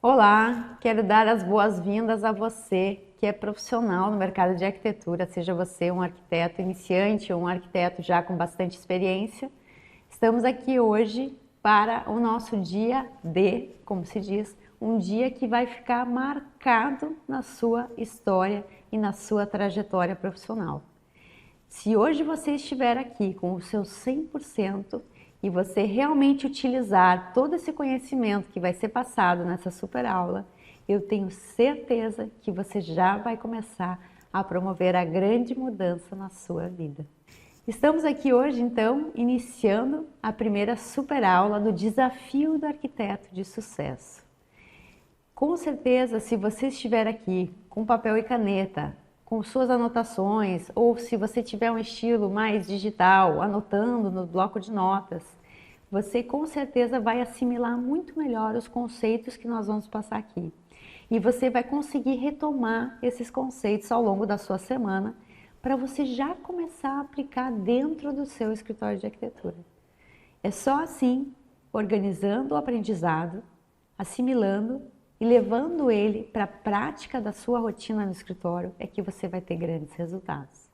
Olá, quero dar as boas-vindas a você que é profissional no mercado de arquitetura, seja você um arquiteto iniciante ou um arquiteto já com bastante experiência. Estamos aqui hoje para o nosso dia D, como se diz, um dia que vai ficar marcado na sua história e na sua trajetória profissional. Se hoje você estiver aqui com o seu 100% e você realmente utilizar todo esse conhecimento que vai ser passado nessa super aula, eu tenho certeza que você já vai começar a promover a grande mudança na sua vida. Estamos aqui hoje, então, iniciando a primeira super aula do Desafio do Arquiteto de Sucesso. Com certeza, se você estiver aqui com papel e caneta, com suas anotações, ou se você tiver um estilo mais digital, anotando no bloco de notas, você com certeza vai assimilar muito melhor os conceitos que nós vamos passar aqui. E você vai conseguir retomar esses conceitos ao longo da sua semana, para você já começar a aplicar dentro do seu escritório de arquitetura. É só assim, organizando o aprendizado, assimilando e levando ele para a prática da sua rotina no escritório, é que você vai ter grandes resultados.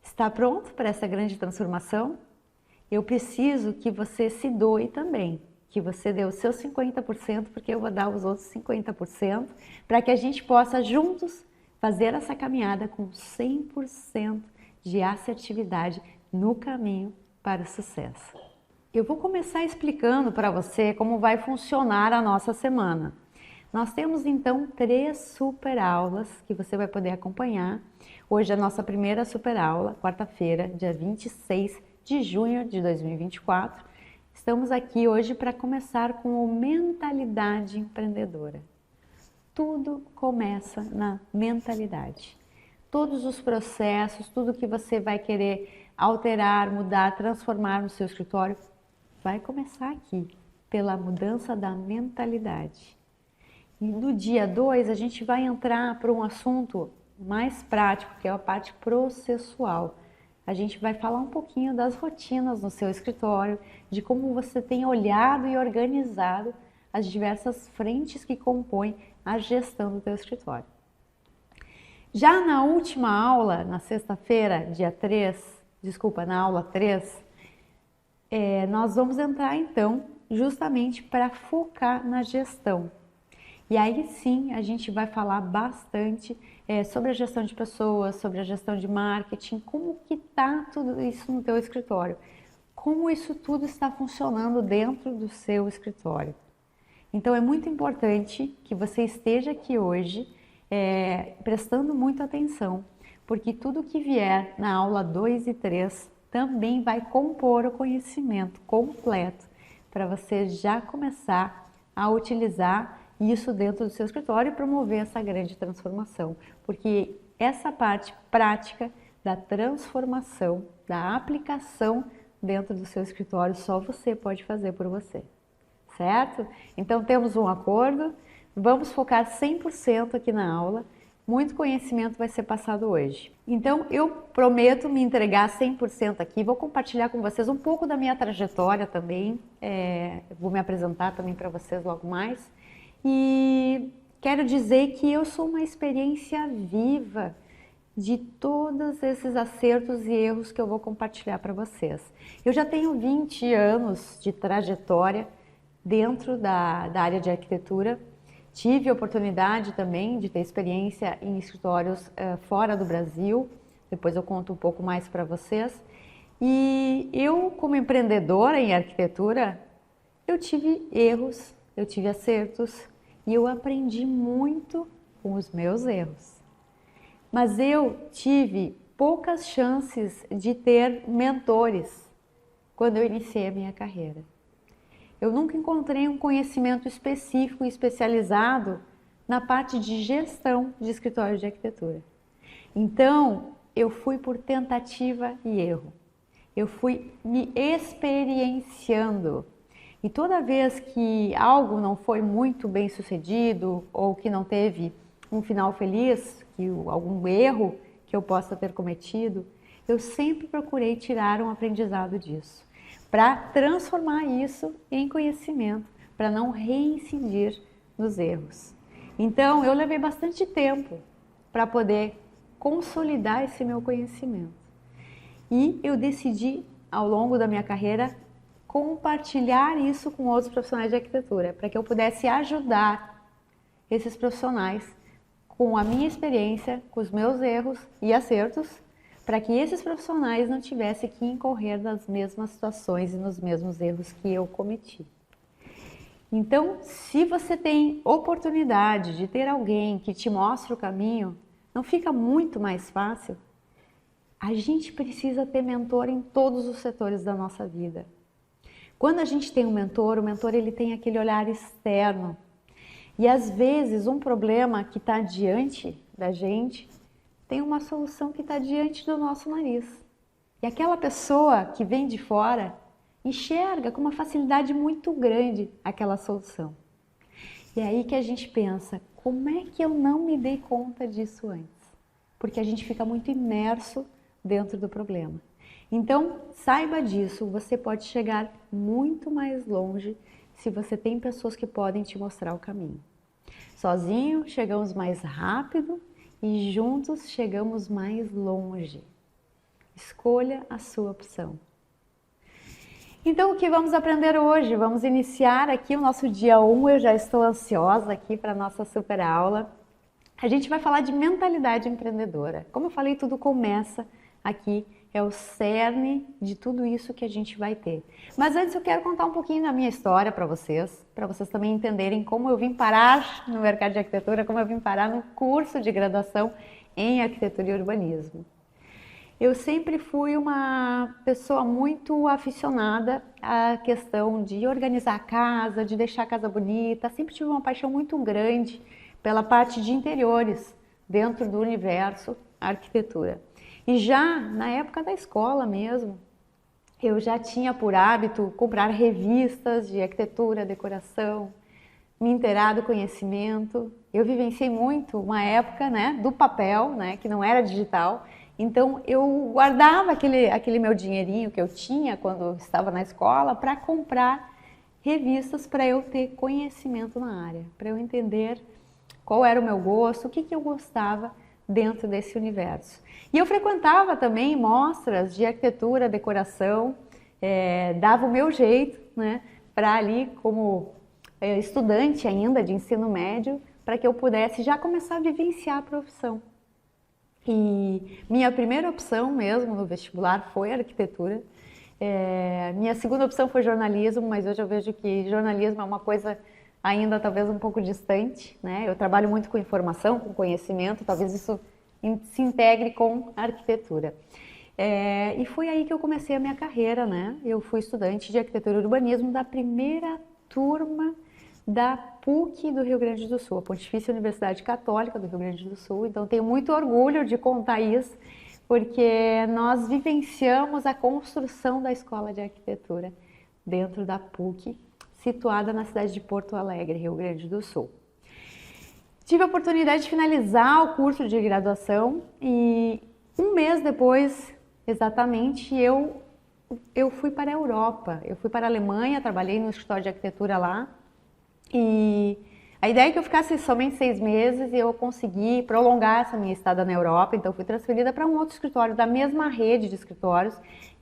Está pronto para essa grande transformação? Eu preciso que você se doe também, que você dê os seus 50%, porque eu vou dar os outros 50%, para que a gente possa juntos fazer essa caminhada com 100% de assertividade no caminho para o sucesso. Eu vou começar explicando para você como vai funcionar a nossa semana. Nós temos então 3 super aulas que você vai poder acompanhar. Hoje é a nossa primeira super aula, quarta-feira, dia 26 de junho de 2024. Estamos aqui hoje para começar com o Mentalidade Empreendedora. Tudo começa na mentalidade. Todos os processos, tudo que você vai querer alterar, mudar, transformar no seu escritório, vai começar aqui, pela mudança da mentalidade. E no dia 2, a gente vai entrar para um assunto mais prático, que é a parte processual. A gente vai falar um pouquinho das rotinas no seu escritório, de como você tem olhado e organizado as diversas frentes que compõem a gestão do teu escritório. Já na última aula, na sexta-feira, na aula 3, nós vamos entrar então justamente para focar na gestão. E aí sim a gente vai falar bastante sobre a gestão de pessoas, sobre a gestão de marketing, como que está tudo isso no teu escritório, como isso tudo está funcionando dentro do seu escritório. Então é muito importante que você esteja aqui hoje prestando muita atenção, porque tudo que vier na aula 2 e 3 também vai compor o conhecimento completo para você já começar a utilizar isso dentro do seu escritório e promover essa grande transformação, porque essa parte prática da transformação, da aplicação dentro do seu escritório, só você pode fazer por você, certo? Então temos um acordo, vamos focar 100% aqui na aula, muito conhecimento vai ser passado hoje. Então eu prometo me entregar 100% aqui, vou compartilhar com vocês um pouco da minha trajetória também, vou me apresentar também para vocês logo mais. E quero dizer que eu sou uma experiência viva de todos esses acertos e erros que eu vou compartilhar para vocês. Eu já tenho 20 anos de trajetória dentro da área de arquitetura. Tive a oportunidade também de ter experiência em escritórios fora do Brasil. Depois eu conto um pouco mais para vocês. E eu, como empreendedora em arquitetura, eu tive erros, eu tive acertos e eu aprendi muito com os meus erros. Mas eu tive poucas chances de ter mentores quando eu iniciei a minha carreira. Eu nunca encontrei um conhecimento específico e especializado na parte de gestão de escritório de arquitetura. Então, eu fui por tentativa e erro. Eu fui me experienciando. E toda vez que algo não foi muito bem sucedido ou que não teve um final feliz, algum erro que eu possa ter cometido, eu sempre procurei tirar um aprendizado disso, para transformar isso em conhecimento, para não reincidir nos erros. Então, eu levei bastante tempo para poder consolidar esse meu conhecimento. E eu decidi, ao longo da minha carreira, compartilhar isso com outros profissionais de arquitetura, para que eu pudesse ajudar esses profissionais com a minha experiência, com os meus erros e acertos, para que esses profissionais não tivessem que incorrer nas mesmas situações e nos mesmos erros que eu cometi. Então, se você tem oportunidade de ter alguém que te mostre o caminho, não fica muito mais fácil? A gente precisa ter mentor em todos os setores da nossa vida. Quando a gente tem um mentor, o mentor ele tem aquele olhar externo. E às vezes um problema que está diante da gente tem uma solução que está diante do nosso nariz. E aquela pessoa que vem de fora enxerga com uma facilidade muito grande aquela solução. E é aí que a gente pensa, como é que eu não me dei conta disso antes? Porque a gente fica muito imerso dentro do problema. Então, saiba disso, você pode chegar muito mais longe se você tem pessoas que podem te mostrar o caminho. Sozinho, chegamos mais rápido e juntos chegamos mais longe. Escolha a sua opção. Então, o que vamos aprender hoje? Vamos iniciar aqui o nosso dia 1, eu já estou ansiosa aqui para a nossa super aula. A gente vai falar de mentalidade empreendedora. Como eu falei, tudo começa aqui, é o cerne de tudo isso que a gente vai ter. Mas antes eu quero contar um pouquinho da minha história para vocês também entenderem como eu vim parar no mercado de arquitetura, como eu vim parar no curso de graduação em arquitetura e urbanismo. Eu sempre fui uma pessoa muito aficionada à questão de organizar a casa, de deixar a casa bonita. Sempre tive uma paixão muito grande pela parte de interiores dentro do universo arquitetura. E já na época da escola mesmo, eu já tinha por hábito comprar revistas de arquitetura, decoração, me inteirar do conhecimento. Eu vivenciei muito uma época, né, do papel, né, que não era digital. Então, eu guardava aquele meu dinheirinho que eu tinha quando eu estava na escola para comprar revistas para eu ter conhecimento na área, para eu entender qual era o meu gosto, o que eu gostava dentro desse universo. E eu frequentava também mostras de arquitetura, decoração, dava o meu jeito, né, para ali como estudante ainda de ensino médio, para que eu pudesse já começar a vivenciar a profissão. E minha primeira opção mesmo no vestibular foi arquitetura. Minha segunda opção foi jornalismo, mas hoje eu vejo que jornalismo é uma coisa ainda talvez um pouco distante, né? Eu trabalho muito com informação, com conhecimento, talvez isso se integre com a arquitetura. E foi aí que eu comecei a minha carreira, né? Eu fui estudante de arquitetura e urbanismo da primeira turma da PUC do Rio Grande do Sul, a Pontifícia Universidade Católica do Rio Grande do Sul. Então tenho muito orgulho de contar isso, porque nós vivenciamos a construção da Escola de Arquitetura dentro da PUC, situada na cidade de Porto Alegre, Rio Grande do Sul. Tive a oportunidade de finalizar o curso de graduação e um mês depois, exatamente, eu fui para a Europa. Eu fui para a Alemanha, trabalhei no escritório de arquitetura lá. E a ideia é que eu ficasse somente 6 meses e eu consegui prolongar essa minha estada na Europa. Então, fui transferida para um outro escritório da mesma rede de escritórios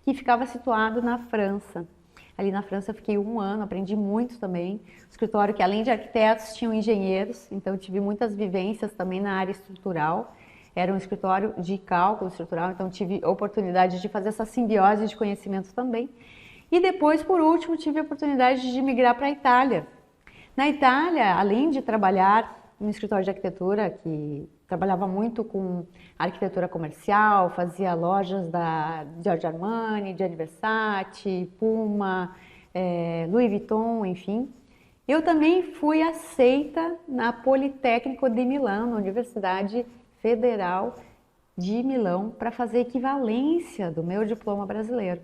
que ficava situado na França. Ali na França eu fiquei 1 ano, aprendi muito também. O escritório que além de arquitetos tinham engenheiros, então tive muitas vivências também na área estrutural. Era um escritório de cálculo estrutural, então tive oportunidade de fazer essa simbiose de conhecimento também. E depois, por último, tive a oportunidade de migrar para a Itália. Na Itália, além de trabalhar no escritório de arquitetura, que trabalhava muito com arquitetura comercial, fazia lojas da Giorgio Armani, Gianni Versace, Puma, Louis Vuitton, enfim. Eu também fui aceita na Politécnico de Milão, na Universidade Federal de Milão, para fazer equivalência do meu diploma brasileiro.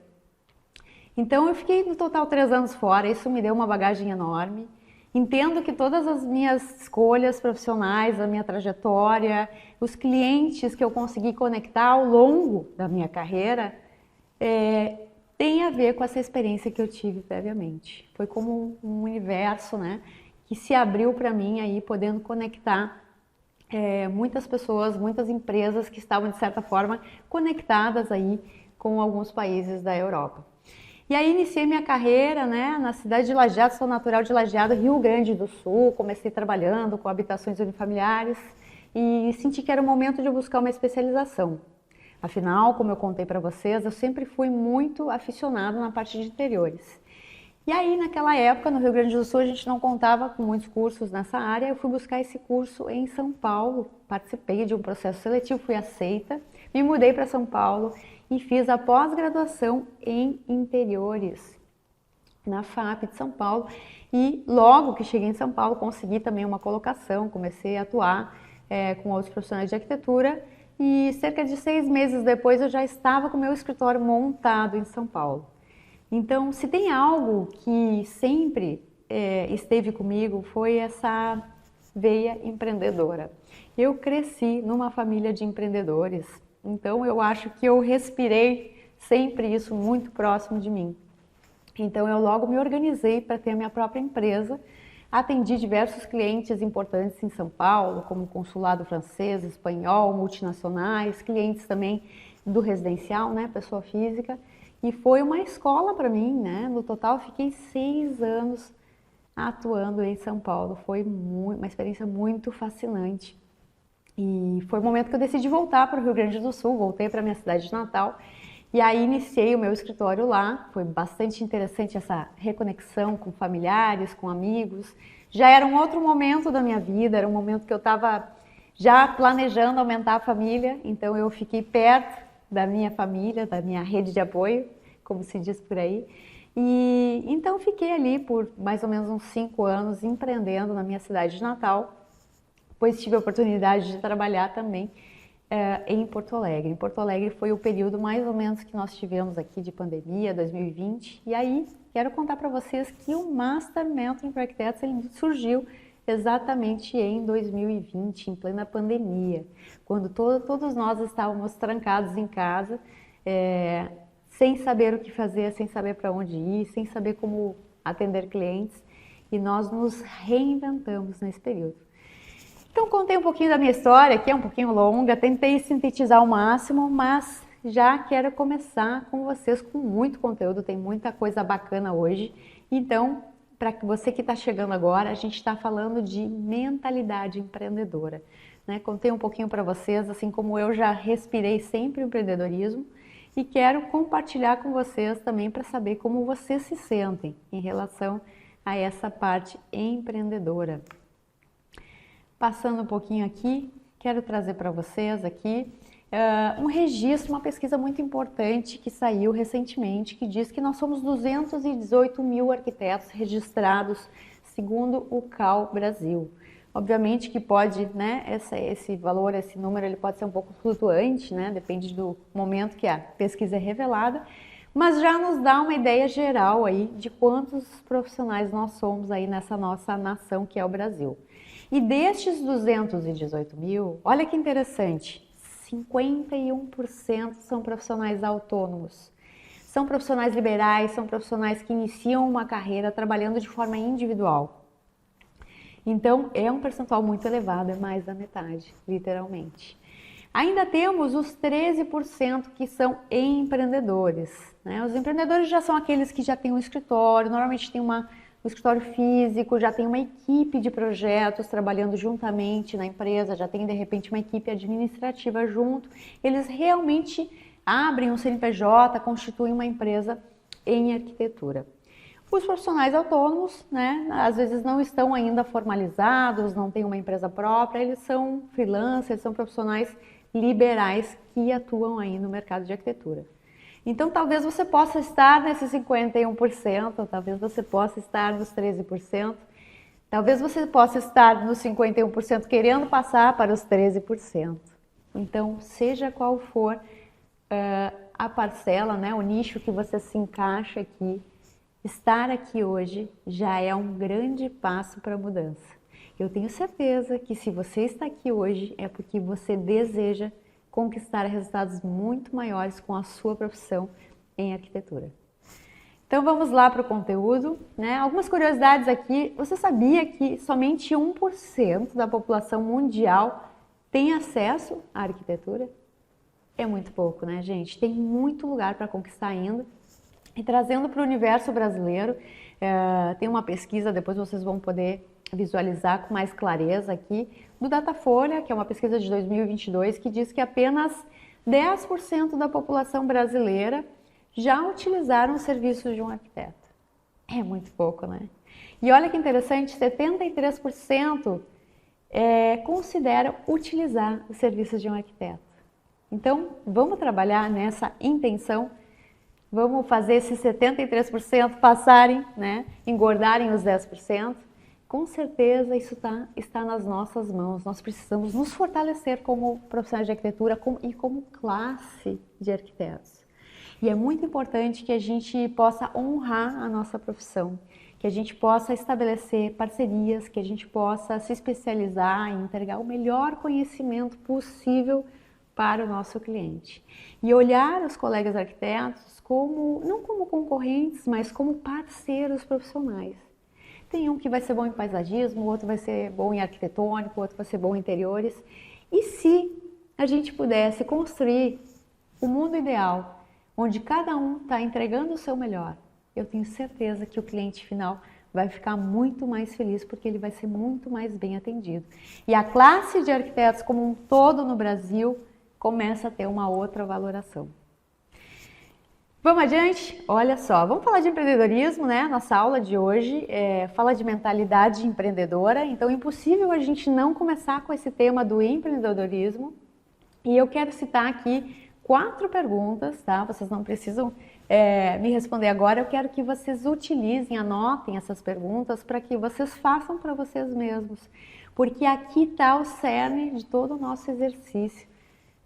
Então eu fiquei no total 3 anos fora, isso me deu uma bagagem enorme. Entendo que todas as minhas escolhas profissionais, a minha trajetória, os clientes que eu consegui conectar ao longo da minha carreira, tem a ver com essa experiência que eu tive previamente. Foi como um universo, né, que se abriu para mim aí, podendo conectar muitas pessoas, muitas empresas que estavam de certa forma conectadas aí com alguns países da Europa. E aí iniciei minha carreira, né, na cidade de Lajeado, sou natural de Lajeado, Rio Grande do Sul, comecei trabalhando com habitações unifamiliares e senti que era o momento de buscar uma especialização. Afinal, como eu contei para vocês, eu sempre fui muito aficionado na parte de interiores. E aí, naquela época, no Rio Grande do Sul, a gente não contava com muitos cursos nessa área. Eu fui buscar esse curso em São Paulo, participei de um processo seletivo, fui aceita, me mudei para São Paulo e fiz a pós-graduação em interiores na FAP de São Paulo. E logo que cheguei em São Paulo, consegui também uma colocação, comecei a atuar com outros profissionais de arquitetura e cerca de 6 meses depois eu já estava com o meu escritório montado em São Paulo. Então, se tem algo que sempre esteve comigo, foi essa veia empreendedora. Eu cresci numa família de empreendedores, então eu acho que eu respirei sempre isso muito próximo de mim. Então, eu logo me organizei para ter a minha própria empresa, atendi diversos clientes importantes em São Paulo, como consulado francês, espanhol, multinacionais, clientes também do residencial, né, pessoa física. E foi uma escola para mim, né? No total, fiquei 6 anos atuando em São Paulo. Foi uma experiência muito fascinante. E foi o momento que eu decidi voltar para o Rio Grande do Sul, voltei para minha cidade de Natal. E aí iniciei o meu escritório lá. Foi bastante interessante essa reconexão com familiares, com amigos. Já era um outro momento da minha vida, era um momento que eu estava já planejando aumentar a família. Então eu fiquei perto da minha família, da minha rede de apoio, como se diz por aí. E então fiquei ali por mais ou menos uns 5 anos empreendendo na minha cidade de Natal, pois tive a oportunidade de trabalhar também em Porto Alegre. Em Porto Alegre foi o período mais ou menos que nós tivemos aqui de pandemia, 2020. E aí quero contar para vocês que o Master Mentoring para Arquitetos ele surgiu exatamente em 2020, em plena pandemia, quando todos nós estávamos trancados em casa, sem saber o que fazer, sem saber para onde ir, sem saber como atender clientes, e nós nos reinventamos nesse período. Então contei um pouquinho da minha história, que é um pouquinho longa, tentei sintetizar ao máximo, mas já quero começar com vocês com muito conteúdo, tem muita coisa bacana hoje, então para você que está chegando agora, a gente está falando de mentalidade empreendedora. Né? Contei um pouquinho para vocês, assim como eu já respirei sempre o empreendedorismo e quero compartilhar com vocês também para saber como vocês se sentem em relação a essa parte empreendedora. Passando um pouquinho aqui, quero trazer para vocês aqui um registro, uma pesquisa muito importante que saiu recentemente, que diz que nós somos 218 mil arquitetos registrados, segundo o CAL Brasil. Obviamente que pode, né, esse valor, esse número, ele pode ser um pouco flutuante, né, depende do momento que a pesquisa é revelada, mas já nos dá uma ideia geral aí de quantos profissionais nós somos aí nessa nossa nação que é o Brasil. E destes 218 mil, olha que interessante, 51% são profissionais autônomos. São profissionais liberais, são profissionais que iniciam uma carreira trabalhando de forma individual. Então, é um percentual muito elevado, é mais da metade, literalmente. Ainda temos os 13% que são empreendedores. Né? Os empreendedores já são aqueles que já têm um escritório, normalmente tem um escritório físico, já tem uma equipe de projetos trabalhando juntamente na empresa, já tem de repente uma equipe administrativa junto. Eles realmente abrem um CNPJ, constituem uma empresa em arquitetura. Os profissionais autônomos, né, às vezes não estão ainda formalizados, não têm uma empresa própria, eles são freelancers, são profissionais liberais que atuam aí no mercado de arquitetura. Então, talvez você possa estar nesses 51%, talvez você possa estar nos 13%, talvez você possa estar nos 51% querendo passar para os 13%. Então, seja qual for a parcela, né, o nicho que você se encaixa aqui, estar aqui hoje já é um grande passo para a mudança. Eu tenho certeza que se você está aqui hoje é porque você deseja conquistar resultados muito maiores com a sua profissão em arquitetura. Então vamos lá para o conteúdo, né? Algumas curiosidades aqui. Você sabia que somente 1% da população mundial tem acesso à arquitetura? É muito pouco, né, gente? Tem muito lugar para conquistar ainda. E trazendo para o universo brasileiro, tem uma pesquisa, depois vocês vão poder visualizar com mais clareza aqui, do Datafolha, que é uma pesquisa de 2022, que diz que apenas 10% da população brasileira já utilizaram os serviços de um arquiteto. É muito pouco, né? E olha que interessante, 73% consideram utilizar os serviços de um arquiteto. Então, vamos trabalhar nessa intenção, vamos fazer esses 73% passarem, né? Engordarem os 10%. Com certeza isso está nas nossas mãos. Nós precisamos nos fortalecer como profissionais de arquitetura e como classe de arquitetos. E é muito importante que a gente possa honrar a nossa profissão, que a gente possa estabelecer parcerias, que a gente possa se especializar e entregar o melhor conhecimento possível para o nosso cliente. E olhar os colegas arquitetos não como concorrentes, mas como parceiros profissionais. Tem um que vai ser bom em paisagismo, o outro vai ser bom em arquitetônico, o outro vai ser bom em interiores. E se a gente pudesse construir o mundo ideal, onde cada um está entregando o seu melhor, eu tenho certeza que o cliente final vai ficar muito mais feliz, porque ele vai ser muito mais bem atendido. E a classe de arquitetos como um todo no Brasil começa a ter uma outra valoração. Vamos adiante? Olha só, vamos falar de empreendedorismo, né? Nossa aula de hoje fala de mentalidade empreendedora, então é impossível a gente não começar com esse tema do empreendedorismo. E eu quero citar aqui 4 perguntas, tá? Vocês não precisam me responder agora, eu quero que vocês utilizem, anotem essas perguntas para que vocês façam para vocês mesmos, porque aqui está o cerne de todo o nosso exercício,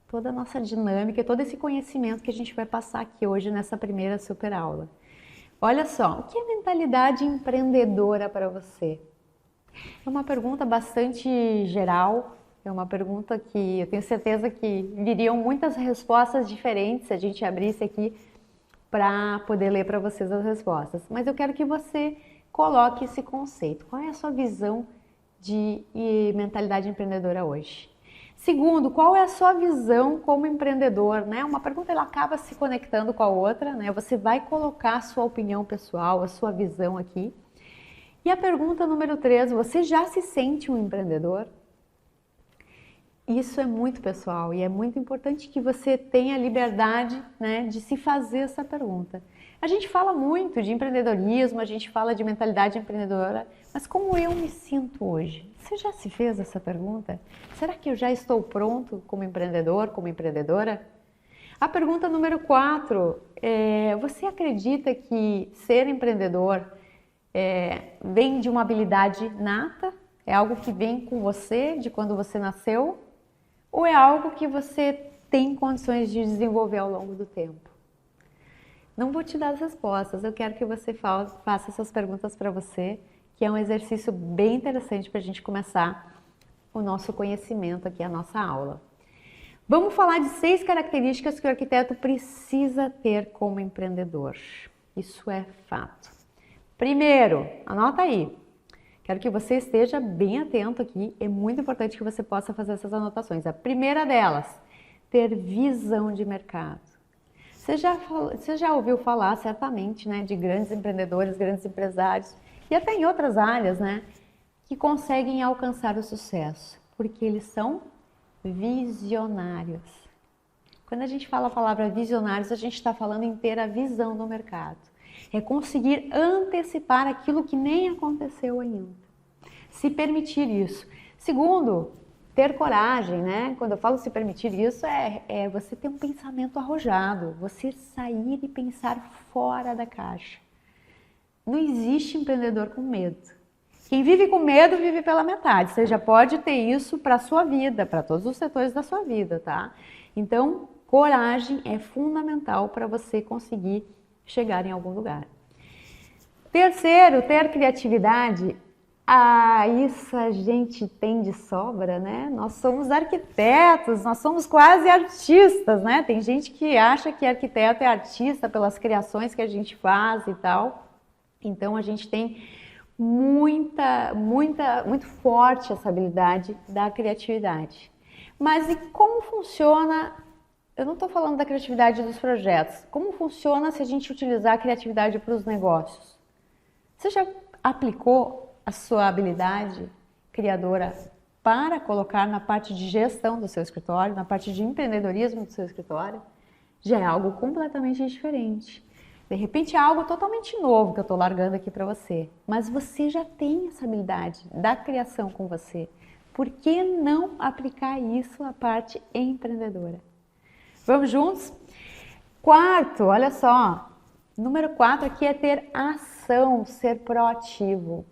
toda a nossa dinâmica, todo esse conhecimento que a gente vai passar aqui hoje nessa primeira super aula. Olha só, o que é mentalidade empreendedora para você? É uma pergunta bastante geral, é uma pergunta que eu tenho certeza que viriam muitas respostas diferentes se a gente abrisse aqui para poder ler para vocês as respostas. Mas eu quero que você coloque esse conceito. Qual é a sua visão de mentalidade empreendedora hoje? Segundo, qual é a sua visão como empreendedor, né? Uma pergunta ela acaba se conectando com a outra, né? Você vai colocar a sua opinião pessoal, a sua visão aqui. E a pergunta número 3, você já se sente um empreendedor? Isso é muito pessoal e é muito importante que você tenha liberdade, né, de se fazer essa pergunta. A gente fala muito de empreendedorismo, a gente fala de mentalidade empreendedora, mas como eu me sinto hoje? Você já se fez essa pergunta? Será que eu já estou pronto como empreendedor, como empreendedora? A pergunta número 4, você acredita que ser empreendedor vem de uma habilidade nata? É algo que vem com você, de quando você nasceu? Ou é algo que você tem condições de desenvolver ao longo do tempo? Não vou te dar as respostas, eu quero que você faça essas perguntas para você, que é um exercício bem interessante para a gente começar o nosso conhecimento aqui, a nossa aula. Vamos falar de 6 características que o arquiteto precisa ter como empreendedor. Isso é fato. Primeiro, anota aí. Quero que você esteja bem atento aqui, é muito importante que você possa fazer essas anotações. A primeira delas, ter visão de mercado. Você já ouviu falar, certamente, né, de grandes empreendedores, grandes empresários, e até em outras áreas, né, que conseguem alcançar o sucesso, porque eles são visionários. Quando a gente fala a palavra visionários, a gente está falando em ter a visão do mercado. É conseguir antecipar aquilo que nem aconteceu ainda. Se permitir isso. Segundo, ter coragem, né? Quando eu falo se permitir isso, é você ter um pensamento arrojado, você sair e pensar fora da caixa. Não existe empreendedor com medo. Quem vive com medo, vive pela metade. Você já pode ter isso para a sua vida, para todos os setores da sua vida, tá? Então, coragem é fundamental para você conseguir chegar em algum lugar. Terceiro, ter criatividade Ah, isso a gente tem de sobra, né? Nós somos arquitetos, nós somos quase artistas, né? Tem gente que acha que arquiteto é artista pelas criações que a gente faz e tal. Então a gente tem muito forte essa habilidade da criatividade. Mas e como funciona? Eu não estou falando da criatividade dos projetos. Como funciona se a gente utilizar a criatividade para os negócios? Você já aplicou a sua habilidade criadora para colocar na parte de gestão do seu escritório, na parte de empreendedorismo do seu escritório? Já é algo completamente diferente. De repente é algo totalmente novo que eu estou largando aqui para você, mas você já tem essa habilidade da criação com você. Por que não aplicar isso à parte empreendedora? Vamos juntos? Quarto, olha só, número 4 aqui é ter ação, ser proativo.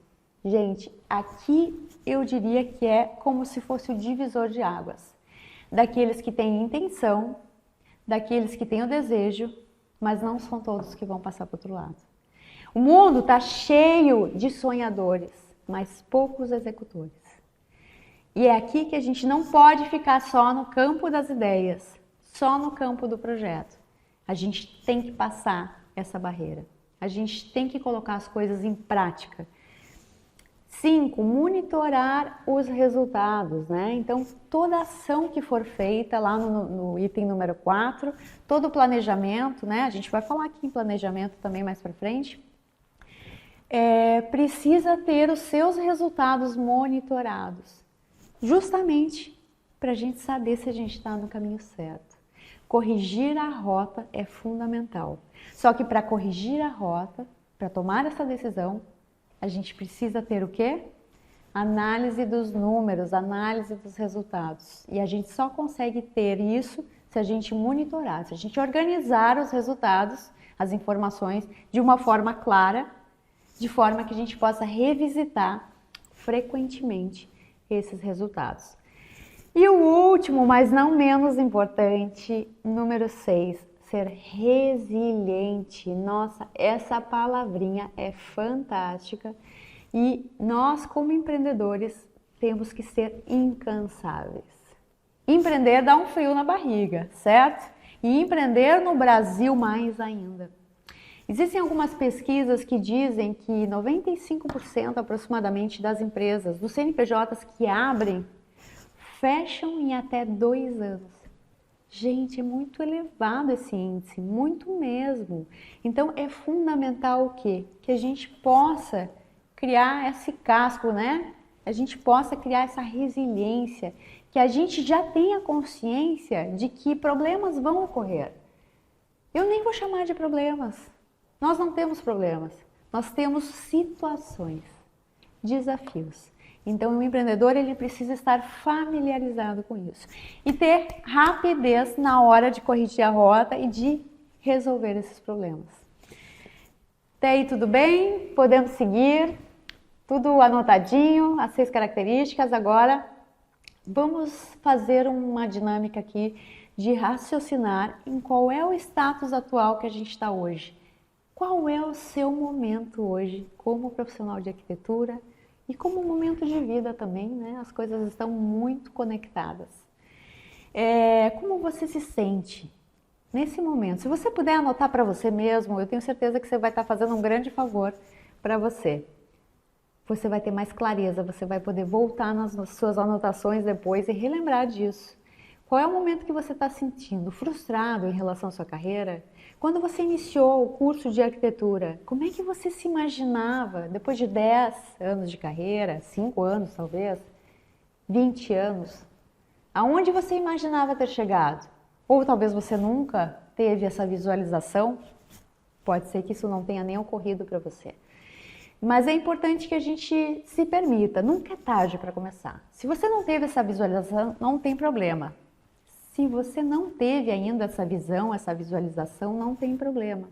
Gente, aqui eu diria que é como se fosse o divisor de águas. Daqueles que têm intenção, daqueles que têm o desejo, mas não são todos que vão passar para o outro lado. O mundo está cheio de sonhadores, mas poucos executores. E é aqui que a gente não pode ficar só no campo das ideias, só no campo do projeto. A gente tem que passar essa barreira. A gente tem que colocar as coisas em prática. 5, monitorar os resultados, né? Então, toda ação que for feita lá no item número 4, todo o planejamento, né? A gente vai falar aqui em planejamento também mais para frente, precisa ter os seus resultados monitorados, justamente para a gente saber se a gente está no caminho certo. Corrigir a rota é fundamental. Só que para corrigir a rota, para tomar essa decisão, a gente precisa ter o quê? Análise dos números, análise dos resultados. E a gente só consegue ter isso se a gente monitorar, se a gente organizar os resultados, as informações de uma forma clara, de forma que a gente possa revisitar frequentemente esses resultados. E o último, mas não menos importante, número 6, ser resiliente. Nossa, essa palavrinha é fantástica e nós, como empreendedores, temos que ser incansáveis. Empreender dá um frio na barriga, certo? E empreender no Brasil mais ainda. Existem algumas pesquisas que dizem que 95% aproximadamente das empresas, dos CNPJs que abrem, fecham em até 2 anos. Gente, é muito elevado esse índice, muito mesmo. Então é fundamental o quê? Que a gente possa criar esse casco, né? A gente possa criar essa resiliência, que a gente já tenha consciência de que problemas vão ocorrer. Eu nem vou chamar de problemas. Nós não temos problemas, nós temos situações, desafios. Então, o empreendedor ele precisa estar familiarizado com isso e ter rapidez na hora de corrigir a rota e de resolver esses problemas. Até aí tudo bem? Podemos seguir? Tudo anotadinho, as 6 características. Agora, vamos fazer uma dinâmica aqui de raciocinar em qual é o status atual que a gente está hoje. Qual é o seu momento hoje como profissional de arquitetura? E como momento de vida também, né? As coisas estão muito conectadas. Como você se sente nesse momento? Se você puder anotar para você mesmo, eu tenho certeza que você vai estar fazendo um grande favor para você. Você vai ter mais clareza, você vai poder voltar nas suas anotações depois e relembrar disso. Qual é o momento que você está sentindo frustrado em relação à sua carreira? Quando você iniciou o curso de arquitetura, como é que você se imaginava depois de 10 anos de carreira, 5 anos talvez, 20 anos? Aonde você imaginava ter chegado? Ou talvez você nunca teve essa visualização? Pode ser que isso não tenha nem ocorrido para você. Mas é importante que a gente se permita, nunca é tarde para começar. Se você não teve essa visualização, não tem problema. Se você não teve ainda essa visão, essa visualização, não tem problema.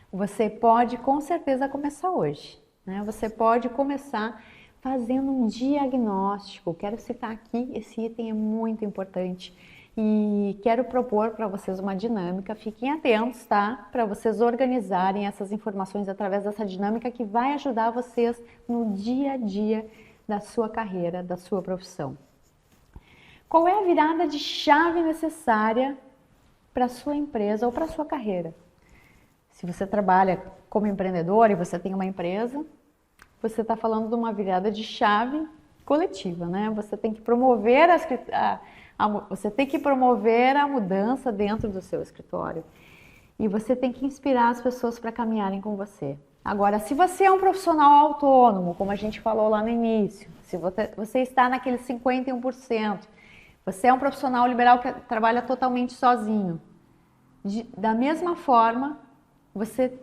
Você pode com certeza começar hoje, né? Você pode começar fazendo um diagnóstico. Quero citar aqui, esse item é muito importante. e quero propor para vocês uma dinâmica. Fiquem atentos, tá? Para vocês organizarem essas informações através dessa dinâmica que vai ajudar vocês no dia a dia da sua carreira, da sua profissão. Qual é a virada de chave necessária para a sua empresa ou para a sua carreira? Se você trabalha como empreendedor e você tem uma empresa, você está falando de uma virada de chave coletiva, né? Você tem que promover você tem que promover a mudança dentro do seu escritório e você tem que inspirar as pessoas para caminharem com você. Agora, se você é um profissional autônomo, como a gente falou lá no início, se você está naquele 51%, você é um profissional liberal que trabalha totalmente sozinho, da mesma forma, você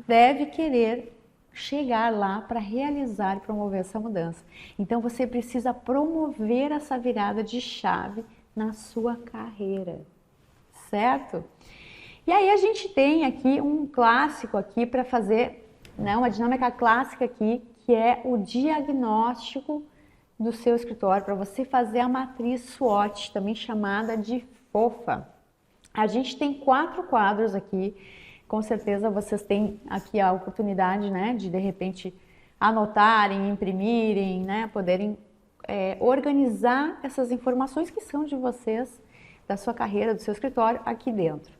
deve querer chegar lá para realizar e promover essa mudança. Então você precisa promover essa virada de chave na sua carreira, certo? E aí a gente tem aqui um clássico aqui para fazer, né, uma dinâmica clássica aqui, que é o diagnóstico do seu escritório, para você fazer a matriz SWOT, também chamada de FOFA. A gente tem 4 quadros aqui. Com certeza vocês têm aqui a oportunidade, né, de repente anotarem, imprimirem, né, poderem organizar essas informações que são de vocês, da sua carreira, do seu escritório, aqui dentro.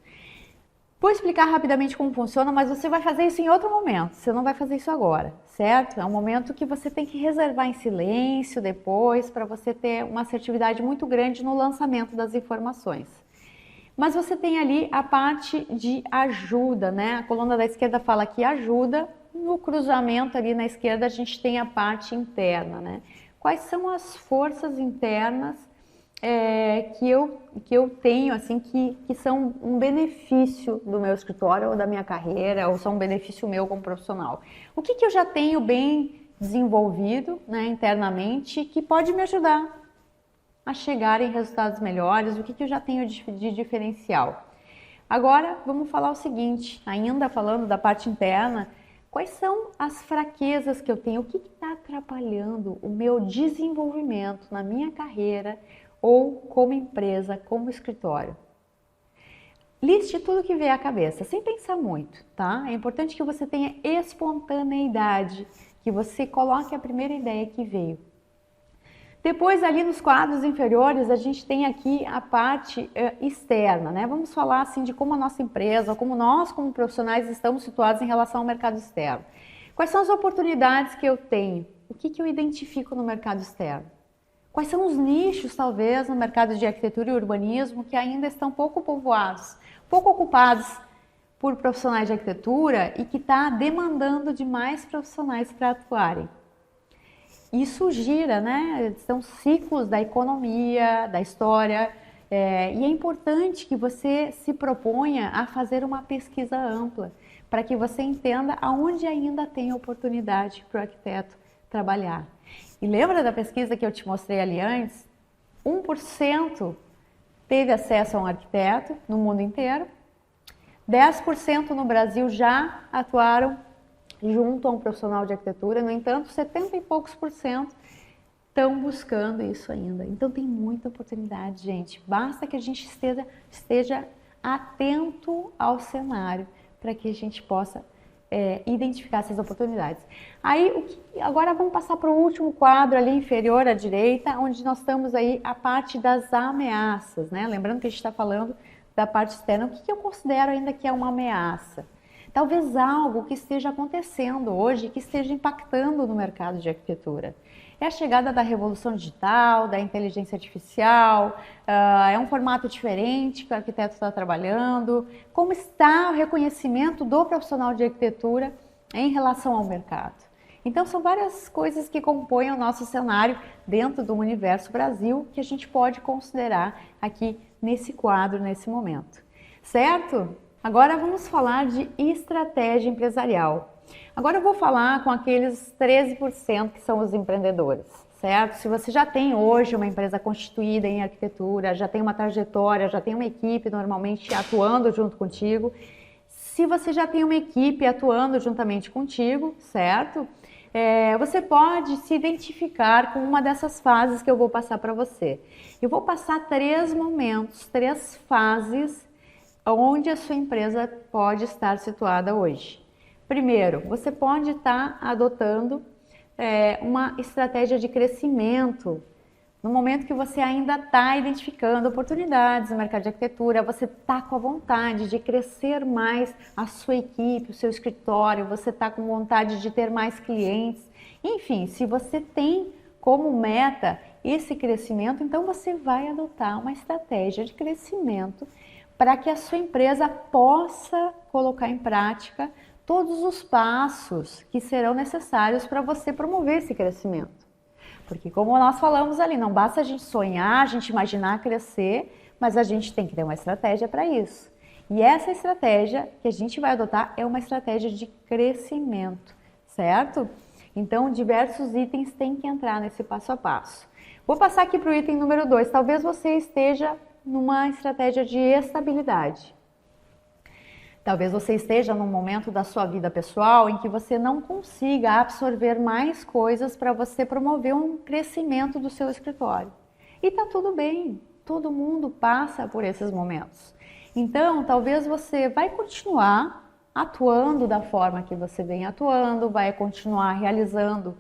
Vou explicar rapidamente como funciona, mas você vai fazer isso em outro momento, você não vai fazer isso agora, certo? É um momento que você tem que reservar em silêncio depois, para você ter uma assertividade muito grande no lançamento das informações. Mas você tem ali a parte de ajuda, né? A coluna da esquerda fala que ajuda, no cruzamento ali na esquerda a gente tem a parte interna, né? Quais são as forças internas que eu tenho, assim, que são um benefício do meu escritório ou da minha carreira, ou são um benefício meu como profissional? O que eu já tenho bem desenvolvido, né, internamente, que pode me ajudar a chegar em resultados melhores, o que eu já tenho de diferencial. Agora, vamos falar o seguinte, ainda falando da parte interna, quais são as fraquezas que eu tenho, o que está atrapalhando o meu desenvolvimento na minha carreira ou como empresa, como escritório. Liste tudo que vier à cabeça, sem pensar muito, tá? É importante que você tenha espontaneidade, que você coloque a primeira ideia que veio. Depois, ali nos quadros inferiores, a gente tem aqui a parte externa, né? Vamos falar assim de como a nossa empresa, como nós como profissionais estamos situados em relação ao mercado externo. Quais são as oportunidades que eu tenho? O que eu identifico no mercado externo? Quais são os nichos, talvez, no mercado de arquitetura e urbanismo que ainda estão pouco povoados, pouco ocupados por profissionais de arquitetura e que está demandando de mais profissionais para atuarem? Isso gira, né? São ciclos da economia, da história, e é importante que você se proponha a fazer uma pesquisa ampla, para que você entenda aonde ainda tem oportunidade para o arquiteto trabalhar. E lembra da pesquisa que eu te mostrei ali antes? 1% teve acesso a um arquiteto no mundo inteiro, 10% no Brasil já atuaram junto a um profissional de arquitetura, no entanto, 70 e poucos % estão buscando isso ainda. Então tem muita oportunidade, gente. Basta que a gente esteja atento ao cenário para que a gente possa identificar essas oportunidades. Aí, agora vamos passar para o último quadro ali inferior à direita, onde nós estamos aí a parte das ameaças, né? Lembrando que a gente está falando da parte externa. O que eu considero ainda que é uma ameaça? Talvez algo que esteja acontecendo hoje, que esteja impactando no mercado de arquitetura. É a chegada da revolução digital, da inteligência artificial, é um formato diferente que o arquiteto está trabalhando, como está o reconhecimento do profissional de arquitetura em relação ao mercado. Então são várias coisas que compõem o nosso cenário dentro do Universo Brasil que a gente pode considerar aqui nesse quadro, nesse momento. Certo? Agora vamos falar de estratégia empresarial. Agora eu vou falar com aqueles 13% que são os empreendedores, certo? Se você já tem hoje uma empresa constituída em arquitetura, já tem uma trajetória, já tem uma equipe normalmente atuando junto contigo, se você já tem uma equipe atuando juntamente contigo, certo? você pode se identificar com uma dessas fases que eu vou passar para você. Eu vou passar 3 momentos, 3 fases onde a sua empresa pode estar situada hoje. Primeiro, você pode estar adotando uma estratégia de crescimento. No momento que você ainda está identificando oportunidades no mercado de arquitetura, você está com a vontade de crescer mais a sua equipe, o seu escritório, você está com vontade de ter mais clientes. Enfim, se você tem como meta esse crescimento, então você vai adotar uma estratégia de crescimento para que a sua empresa possa colocar em prática todos os passos que serão necessários para você promover esse crescimento. Porque como nós falamos ali, não basta a gente sonhar, a gente imaginar crescer, mas a gente tem que ter uma estratégia para isso. E essa estratégia que a gente vai adotar é uma estratégia de crescimento, certo? Então, diversos itens têm que entrar nesse passo a passo. Vou passar aqui para o item número 2. Talvez você esteja numa estratégia de estabilidade. Talvez você esteja num momento da sua vida pessoal em que você não consiga absorver mais coisas para você promover um crescimento do seu escritório. E tá tudo bem, todo mundo passa por esses momentos. Então, talvez você vai continuar atuando da forma que você vem atuando, vai continuar realizando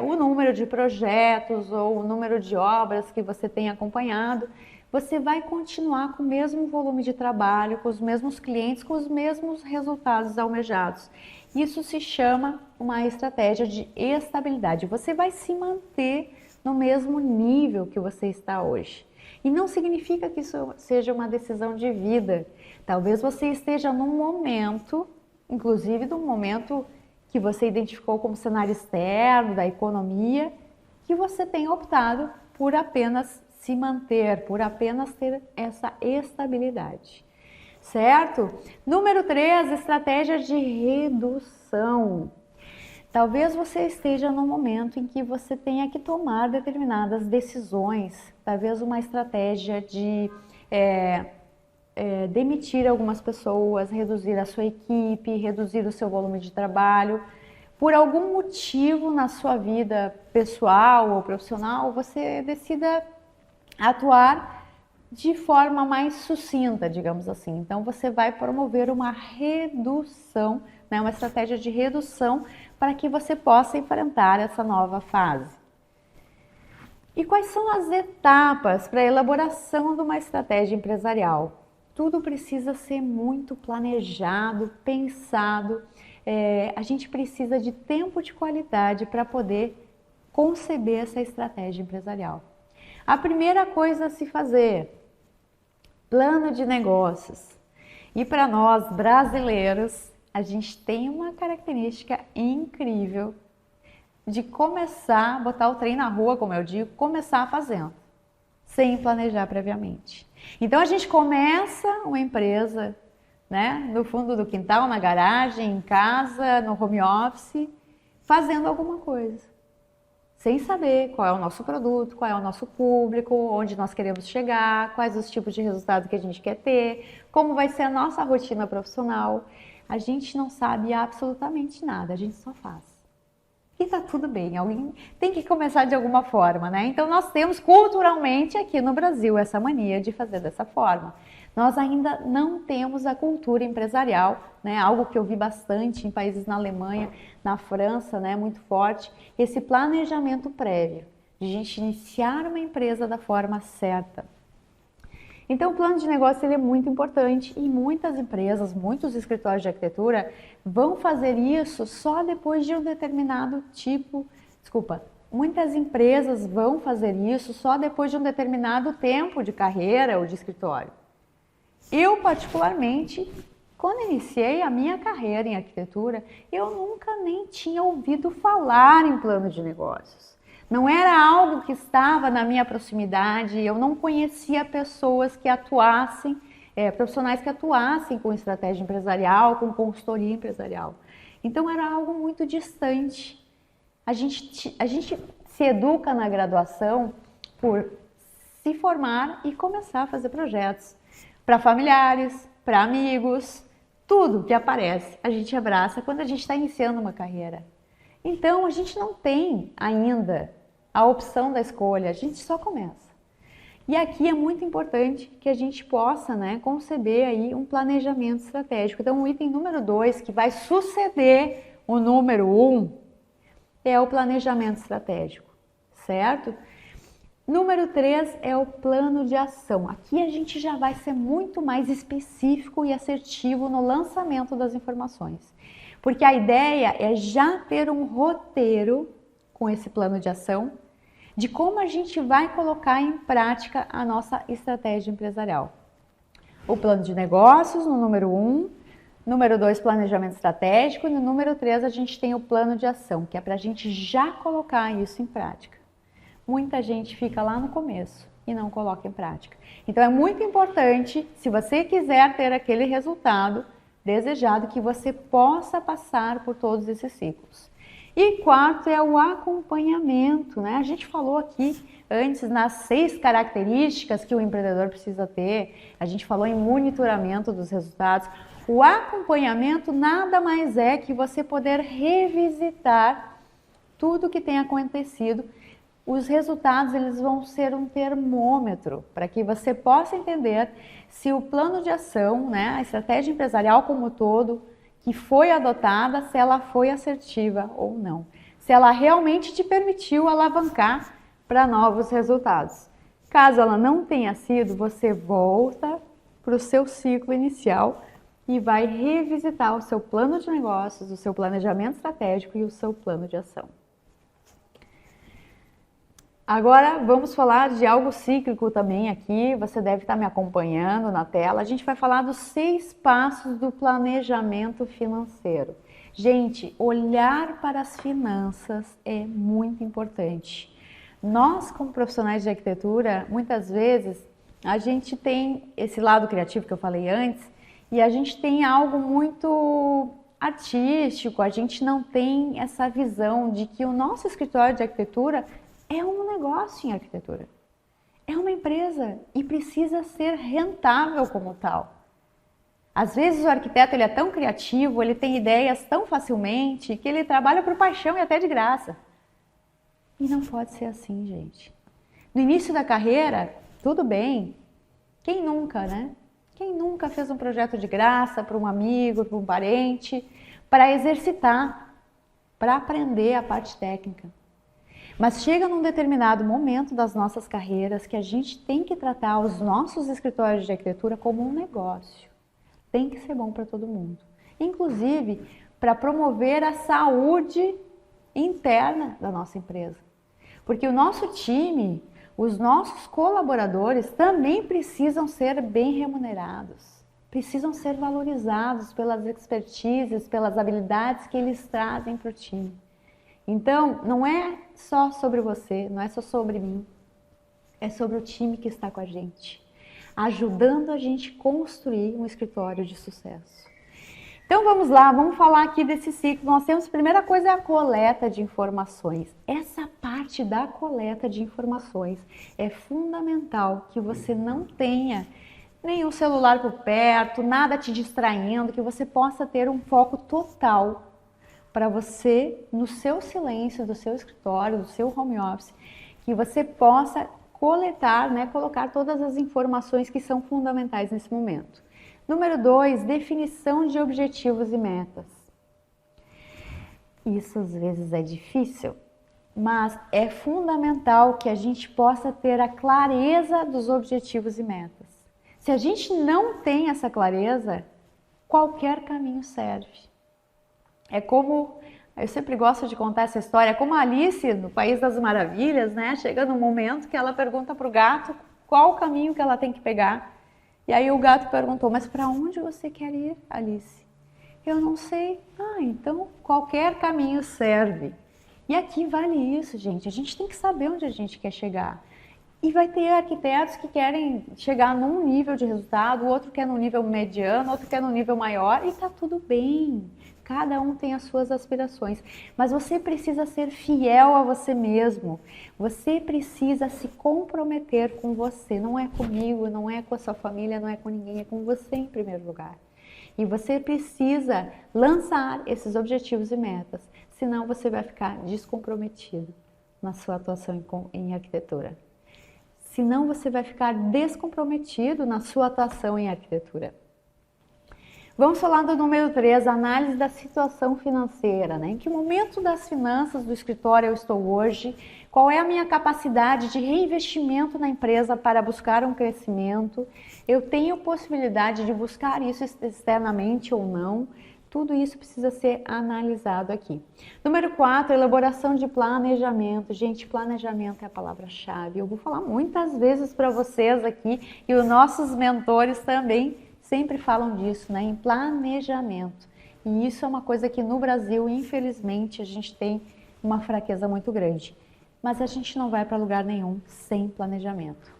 o número de projetos ou o número de obras que você tem acompanhado. Você vai continuar com o mesmo volume de trabalho, com os mesmos clientes, com os mesmos resultados almejados. Isso se chama uma estratégia de estabilidade. Você vai se manter no mesmo nível que você está hoje. E não significa que isso seja uma decisão de vida. Talvez você esteja num momento, inclusive num momento que você identificou como cenário externo, da economia, que você tem optado por apenas se manter, por apenas ter essa estabilidade, certo? Número 3, estratégia de redução. Talvez você esteja num momento em que você tenha que tomar determinadas decisões, talvez uma estratégia de demitir algumas pessoas, reduzir a sua equipe, reduzir o seu volume de trabalho. Por algum motivo na sua vida pessoal ou profissional, você decida atuar de forma mais sucinta, digamos assim. Então, você vai promover uma redução, né, uma estratégia de redução para que você possa enfrentar essa nova fase. E quais são as etapas para a elaboração de uma estratégia empresarial? Tudo precisa ser muito planejado, pensado. A gente precisa de tempo de qualidade para poder conceber essa estratégia empresarial. A primeira coisa a se fazer, plano de negócios. E para nós brasileiros, a gente tem uma característica incrível de começar, botar o trem na rua, como eu digo, começar fazendo, sem planejar previamente. Então a gente começa uma empresa, né, no fundo do quintal, na garagem, em casa, no home office, fazendo alguma coisa. Sem saber qual é o nosso produto, qual é o nosso público, onde nós queremos chegar, quais os tipos de resultado que a gente quer ter, como vai ser a nossa rotina profissional. A gente não sabe absolutamente nada, a gente só faz. E tá tudo bem, alguém tem que começar de alguma forma, né? Então nós temos culturalmente aqui no Brasil essa mania de fazer dessa forma. Nós ainda não temos a cultura empresarial, né? Algo que eu vi bastante em países na Alemanha, na França, né? Muito forte, esse planejamento prévio, de a gente iniciar uma empresa da forma certa. Então o plano de negócio ele é muito importante e muitas empresas, muitos escritórios de arquitetura vão fazer isso só depois de um determinado muitas empresas vão fazer isso só depois de um determinado tempo de carreira ou de escritório. Eu, particularmente, quando iniciei a minha carreira em arquitetura, eu nunca nem tinha ouvido falar em plano de negócios. Não era algo que estava na minha proximidade, eu não conhecia pessoas que atuassem, profissionais que atuassem com estratégia empresarial, com consultoria empresarial. Então era algo muito distante. A gente se educa na graduação por se formar e começar a fazer projetos. Para familiares, para amigos, tudo que aparece, a gente abraça quando a gente está iniciando uma carreira. Então, a gente não tem ainda a opção da escolha, a gente só começa. E aqui é muito importante que a gente possa, né, conceber aí um planejamento estratégico. Então, o item número 2, que vai suceder o número 1, é o planejamento estratégico, certo? Número 3 é o plano de ação. Aqui a gente já vai ser muito mais específico e assertivo no lançamento das informações. Porque a ideia é já ter um roteiro com esse plano de ação de como a gente vai colocar em prática a nossa estratégia empresarial. O plano de negócios no número 1, número 2, planejamento estratégico, e no número 3 a gente tem o plano de ação, que é para a gente já colocar isso em prática. Muita gente fica lá no começo e não coloca em prática. Então é muito importante, se você quiser ter aquele resultado desejado, que você possa passar por todos esses ciclos. E quarto é o acompanhamento, né? A gente falou aqui antes nas 6 características que o empreendedor precisa ter, a gente falou em monitoramento dos resultados. O acompanhamento nada mais é que você poder revisitar tudo que tem acontecido. Os resultados eles vão ser um termômetro para que você possa entender se o plano de ação, né, a estratégia empresarial como um todo, que foi adotada, se ela foi assertiva ou não. Se ela realmente te permitiu alavancar para novos resultados. Caso ela não tenha sido, você volta para o seu ciclo inicial e vai revisitar o seu plano de negócios, o seu planejamento estratégico e o seu plano de ação. Agora vamos falar de algo cíclico também aqui, você deve estar me acompanhando na tela. A gente vai falar dos 6 passos do planejamento financeiro. Gente, olhar para as finanças é muito importante. Nós, como profissionais de arquitetura, muitas vezes a gente tem esse lado criativo que eu falei antes e a gente tem algo muito artístico, a gente não tem essa visão de que o nosso escritório de arquitetura é um negócio em arquitetura, é uma empresa e precisa ser rentável como tal. Às vezes o arquiteto ele é tão criativo, ele tem ideias tão facilmente que ele trabalha por paixão e até de graça. E não pode ser assim, gente. No início da carreira, tudo bem. Quem nunca, né? Quem nunca fez um projeto de graça para um amigo, para um parente, para exercitar, para aprender a parte técnica. Mas chega num determinado momento das nossas carreiras que a gente tem que tratar os nossos escritórios de arquitetura como um negócio. Tem que ser bom para todo mundo. Inclusive, para promover a saúde interna da nossa empresa. Porque o nosso time, os nossos colaboradores também precisam ser bem remunerados. Precisam ser valorizados pelas expertises, pelas habilidades que eles trazem para o time. Então, não é só sobre você, não é só sobre mim, é sobre o time que está com a gente, ajudando a gente a construir um escritório de sucesso. Então vamos lá, vamos falar aqui desse ciclo. Nós temos, a primeira coisa é a coleta de informações. Essa parte da coleta de informações é fundamental que você não tenha nenhum celular por perto, nada te distraindo, que você possa ter um foco total para você, no seu silêncio, do seu escritório, do seu home office, que você possa coletar, né, colocar todas as informações que são fundamentais nesse momento. Número 2, definição de objetivos e metas. Isso às vezes é difícil, mas é fundamental que a gente possa ter a clareza dos objetivos e metas. Se a gente não tem essa clareza, qualquer caminho serve. É como, eu sempre gosto de contar essa história, é como a Alice no País das Maravilhas, né? Chega num momento que ela pergunta para o gato qual o caminho que ela tem que pegar. E aí o gato perguntou, mas para onde você quer ir, Alice? Eu não sei. Ah, então qualquer caminho serve. E aqui vale isso, gente. A gente tem que saber onde a gente quer chegar. E vai ter arquitetos que querem chegar num nível de resultado, o outro quer num nível mediano, outro quer num nível maior, e tá tudo bem. Cada um tem as suas aspirações, mas você precisa ser fiel a você mesmo. Você precisa se comprometer com você. Não é comigo, não é com a sua família, não é com ninguém, é com você em primeiro lugar. E você precisa lançar esses objetivos e metas, senão você vai ficar descomprometido na sua atuação em arquitetura. Senão você vai ficar descomprometido na sua atuação em arquitetura. Vamos falar do número 3, análise da situação financeira, né? Em que momento das finanças do escritório eu estou hoje? Qual é a minha capacidade de reinvestimento na empresa para buscar um crescimento? Eu tenho possibilidade de buscar isso externamente ou não? Tudo isso precisa ser analisado aqui. Número 4, elaboração de planejamento. Gente, planejamento é a palavra-chave. Eu vou falar muitas vezes para vocês aqui e os nossos mentores também sempre falam disso, né? Em planejamento. E isso é uma coisa que no Brasil, infelizmente, a gente tem uma fraqueza muito grande. Mas a gente não vai para lugar nenhum sem planejamento.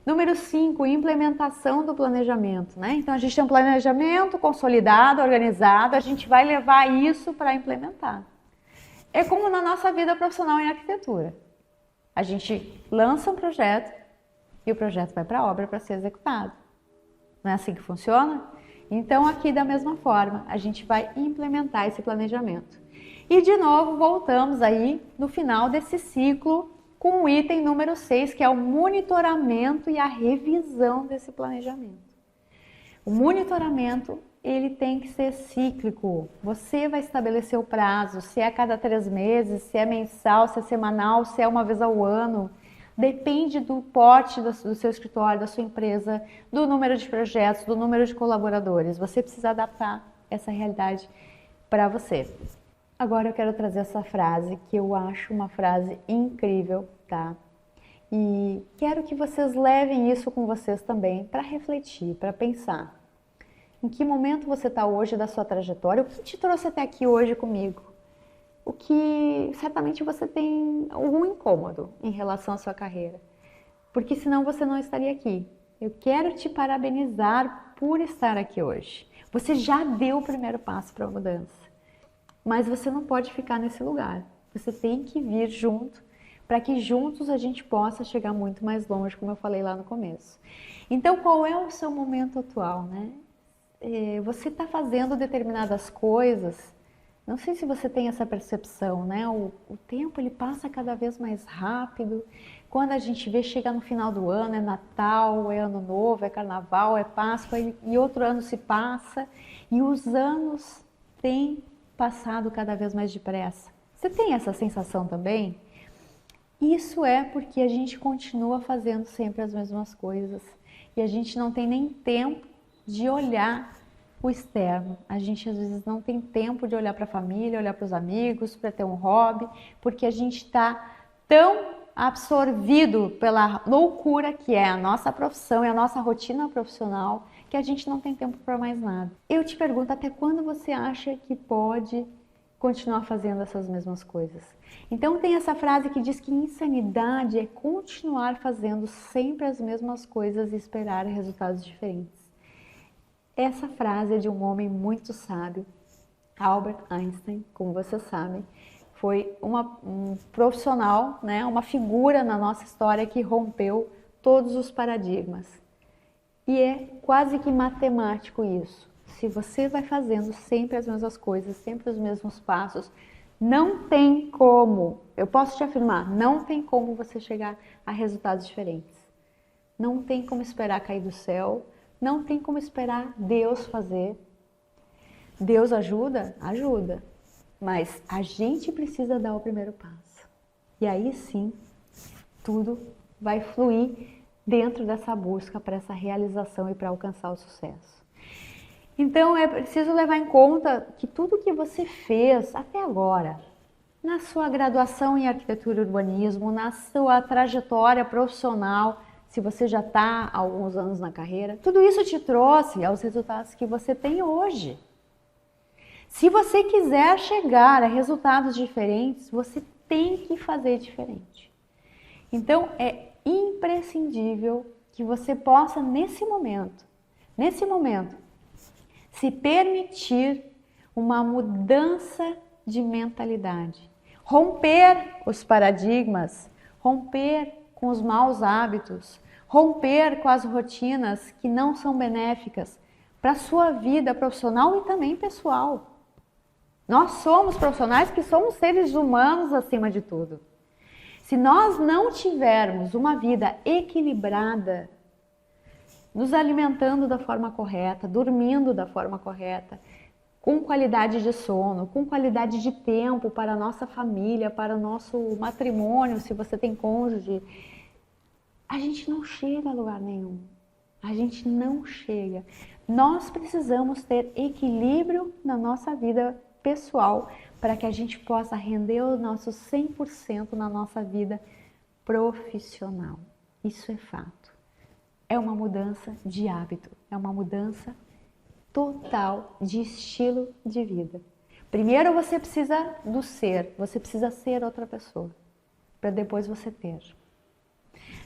Número 5, implementação do planejamento, né? Então a gente tem um planejamento consolidado, organizado, a gente vai levar isso para implementar. É como na nossa vida profissional em arquitetura. A gente lança um projeto e o projeto vai para a obra para ser executado. Não é assim que funciona? Então aqui da mesma forma, a gente vai implementar esse planejamento. E de novo voltamos aí no final desse ciclo com o item número 6, que é o monitoramento e a revisão desse planejamento. O monitoramento, ele tem que ser cíclico. Você vai estabelecer o prazo, se é a cada 3 meses, se é mensal, se é semanal, se é uma vez ao ano. Depende do porte do seu escritório, da sua empresa, do número de projetos, do número de colaboradores. Você precisa adaptar essa realidade para você. Agora eu quero trazer essa frase, que eu acho uma frase incrível, tá? E quero que vocês levem isso com vocês também para refletir, para pensar. Em que momento você está hoje da sua trajetória? O que te trouxe até aqui hoje comigo? O que certamente você tem algum incômodo em relação à sua carreira, porque senão você não estaria aqui. Eu quero te parabenizar por estar aqui hoje. Você já deu o primeiro passo para a mudança, mas você não pode ficar nesse lugar. Você tem que vir junto, para que juntos a gente possa chegar muito mais longe, como eu falei lá no começo. Então, qual é o seu momento atual, né? Você está fazendo determinadas coisas. Não sei se você tem essa percepção, né? O tempo ele passa cada vez mais rápido. Quando a gente vê chegar no final do ano, é Natal, é Ano Novo, é Carnaval, é Páscoa e outro ano se passa e os anos têm passado cada vez mais depressa. Você tem essa sensação também? Isso é porque a gente continua fazendo sempre as mesmas coisas e a gente não tem nem tempo de olhar o externo. A gente às vezes não tem tempo de olhar para a família, olhar para os amigos, para ter um hobby, porque a gente está tão absorvido pela loucura que é a nossa profissão e a nossa rotina profissional, que a gente não tem tempo para mais nada. Eu te pergunto, até quando você acha que pode continuar fazendo essas mesmas coisas? Então tem essa frase que diz que insanidade é continuar fazendo sempre as mesmas coisas e esperar resultados diferentes. Essa frase é de um homem muito sábio, Albert Einstein, como vocês sabem, foi um profissional, né, uma figura na nossa história que rompeu todos os paradigmas. E é quase que matemático isso. Se você vai fazendo sempre as mesmas coisas, sempre os mesmos passos, não tem como, eu posso te afirmar, não tem como você chegar a resultados diferentes. Não tem como esperar cair do céu. Não tem como esperar Deus fazer. Deus ajuda? Ajuda. Mas a gente precisa dar o primeiro passo. E aí sim, tudo vai fluir dentro dessa busca para essa realização e para alcançar o sucesso. Então é preciso levar em conta que tudo que você fez até agora, na sua graduação em arquitetura e urbanismo, na sua trajetória profissional, se você já está há alguns anos na carreira, tudo isso te trouxe aos resultados que você tem hoje. Se você quiser chegar a resultados diferentes, você tem que fazer diferente. Então, é imprescindível que você possa, nesse momento, se permitir uma mudança de mentalidade. Romper os paradigmas, romper com os maus hábitos, romper com as rotinas que não são benéficas, para a sua vida profissional e também pessoal. Nós somos profissionais que somos seres humanos acima de tudo. Se nós não tivermos uma vida equilibrada, nos alimentando da forma correta, dormindo da forma correta, com qualidade de sono, com qualidade de tempo para a nossa família, para o nosso matrimônio, se você tem cônjuge, a gente não chega a lugar nenhum. A gente não chega. Nós precisamos ter equilíbrio na nossa vida pessoal para que a gente possa render o nosso 100% na nossa vida profissional. Isso é fato. É uma mudança de hábito, é uma mudança total de estilo de vida. Primeiro você precisa do ser, você precisa ser outra pessoa, para depois você ter.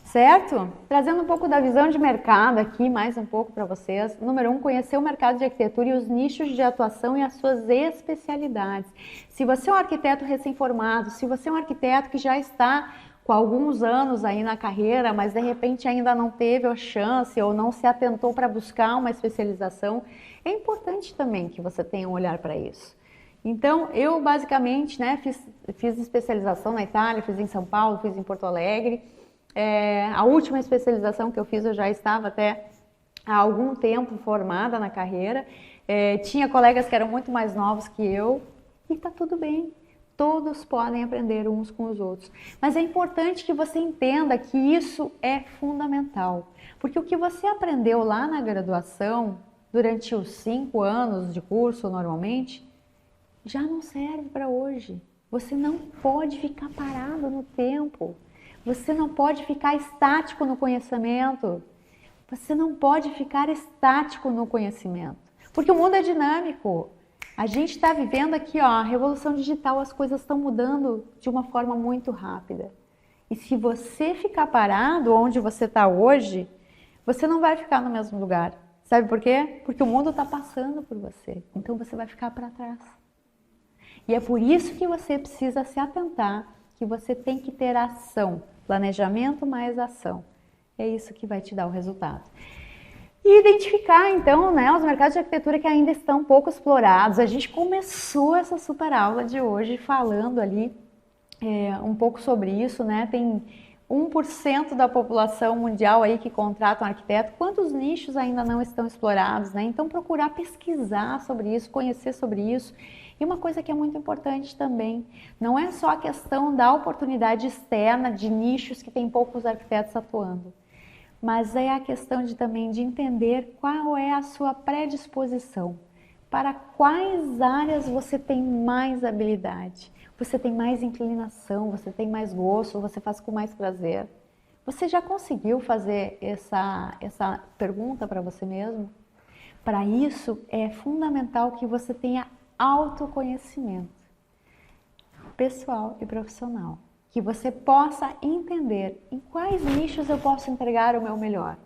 Certo? Trazendo um pouco da visão de mercado aqui, mais um pouco para vocês. Número 1, conhecer o mercado de arquitetura e os nichos de atuação e as suas especialidades. Se você é um arquiteto recém-formado, se você é um arquiteto que já está com alguns anos aí na carreira, mas de repente ainda não teve a chance ou não se atentou para buscar uma especialização, é importante também que você tenha um olhar para isso. Então, eu basicamente fiz especialização na Itália, fiz em São Paulo, fiz em Porto Alegre. A última especialização que eu fiz, eu já estava até há algum tempo formada na carreira. Tinha colegas que eram muito mais novos que eu e está tudo bem. Todos podem aprender uns com os outros. Mas é importante que você entenda que isso é fundamental. Porque o que você aprendeu lá na graduação, durante os 5 anos de curso normalmente, já não serve para hoje. Você não pode ficar parado no tempo. Você não pode ficar estático no conhecimento. Você não pode ficar estático no conhecimento. Porque o mundo é dinâmico. A gente está vivendo aqui, a revolução digital, as coisas estão mudando de uma forma muito rápida. E se você ficar parado onde você está hoje, você não vai ficar no mesmo lugar. Sabe por quê? Porque o mundo está passando por você. Então você vai ficar para trás. E é por isso que você precisa se atentar, que você tem que ter ação. Planejamento mais ação. É isso que vai te dar o resultado. E identificar, então, os mercados de arquitetura que ainda estão pouco explorados. A gente começou essa super aula de hoje falando ali um pouco sobre isso, Tem 1% da população mundial aí que contrata um arquiteto. Quantos nichos ainda não estão explorados, Então, procurar pesquisar sobre isso, conhecer sobre isso. E uma coisa que é muito importante também, não é só a questão da oportunidade externa de nichos que tem poucos arquitetos atuando, mas é a questão também de entender qual é a sua predisposição, para quais áreas você tem mais habilidade, você tem mais inclinação, você tem mais gosto, você faz com mais prazer. Você já conseguiu fazer essa pergunta para você mesmo? Para isso é fundamental que você tenha autoconhecimento pessoal e profissional. Que você possa entender em quais nichos eu posso entregar o meu melhor.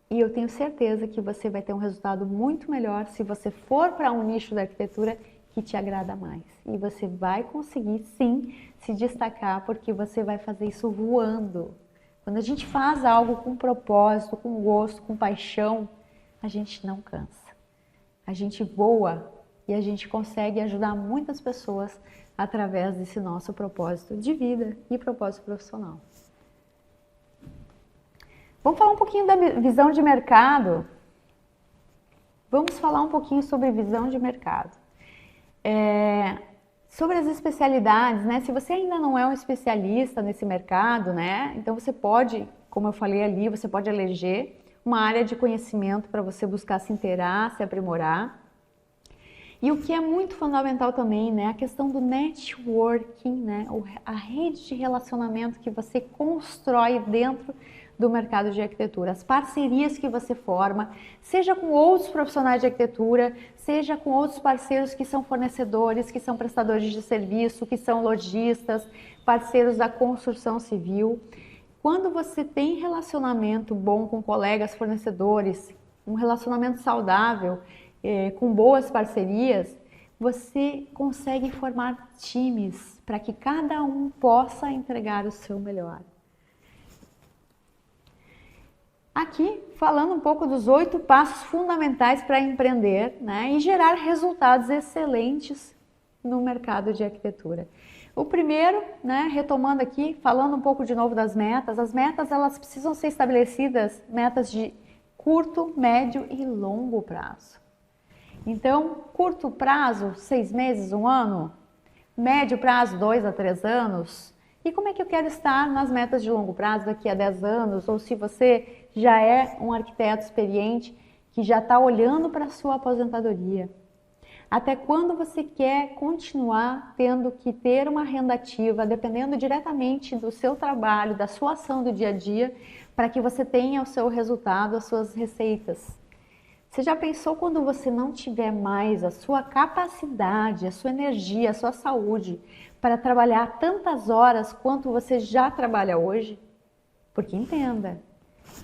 E eu tenho certeza que você vai ter um resultado muito melhor se você for para um nicho da arquitetura que te agrada mais. E você vai conseguir, sim, se destacar, porque você vai fazer isso voando. Quando a gente faz algo com propósito, com gosto, com paixão, a gente não cansa. A gente voa e a gente consegue ajudar muitas pessoas através desse nosso propósito de vida e propósito profissional. Vamos falar um pouquinho da visão de mercado. Vamos falar um pouquinho sobre visão de mercado. Sobre as especialidades, Se você ainda não é um especialista nesse mercado, Então você pode, como eu falei ali, você pode eleger uma área de conhecimento para você buscar se inteirar, se aprimorar. E o que é muito fundamental também, a questão do networking, a rede de relacionamento que você constrói dentro do mercado de arquitetura, as parcerias que você forma, seja com outros profissionais de arquitetura, seja com outros parceiros que são fornecedores, que são prestadores de serviço, que são lojistas, parceiros da construção civil. Quando você tem relacionamento bom com colegas fornecedores, um relacionamento saudável, com boas parcerias, você consegue formar times para que cada um possa entregar o seu melhor. Aqui, falando um pouco dos 8 passos fundamentais para empreender, né, e gerar resultados excelentes no mercado de arquitetura. O primeiro, né, retomando aqui, falando um pouco de novo das metas, as metas elas precisam ser estabelecidas, metas de curto, médio e longo prazo. Então, curto prazo, 6 meses, 1 ano, médio prazo, 2 a 3 anos. E como é que eu quero estar nas metas de longo prazo daqui a 10 anos? Ou se você já é um arquiteto experiente que já está olhando para a sua aposentadoria. Até quando você quer continuar tendo que ter uma renda ativa, dependendo diretamente do seu trabalho, da sua ação do dia a dia, para que você tenha o seu resultado, as suas receitas? Você já pensou quando você não tiver mais a sua capacidade, a sua energia, a sua saúde para trabalhar tantas horas quanto você já trabalha hoje? Porque entenda,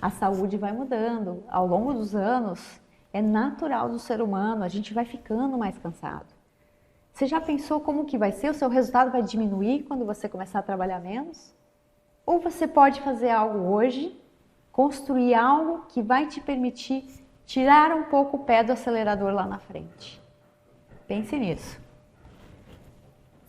a saúde vai mudando ao longo dos anos. É natural do ser humano, a gente vai ficando mais cansado. Você já pensou como que vai ser? O seu resultado vai diminuir quando você começar a trabalhar menos? Ou você pode fazer algo hoje, construir algo que vai te permitir tirar um pouco o pé do acelerador lá na frente. Pense nisso.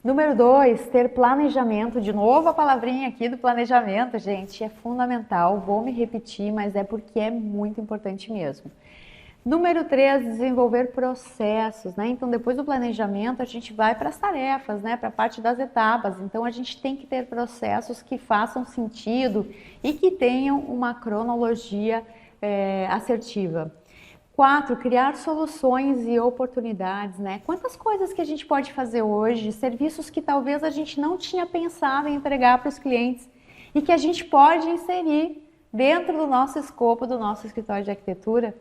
Número 2, ter planejamento. De novo a palavrinha aqui do planejamento, gente, é fundamental. Vou me repetir, mas é porque é muito importante mesmo. Número 3, desenvolver processos, né? Então, depois do planejamento, a gente vai para as tarefas, né? Para a parte das etapas. Então, a gente tem que ter processos que façam sentido e que tenham uma cronologia assertiva. 4, criar soluções e oportunidades, né? Quantas coisas que a gente pode fazer hoje, serviços que talvez a gente não tinha pensado em entregar para os clientes e que a gente pode inserir dentro do nosso escopo, do nosso escritório de arquitetura.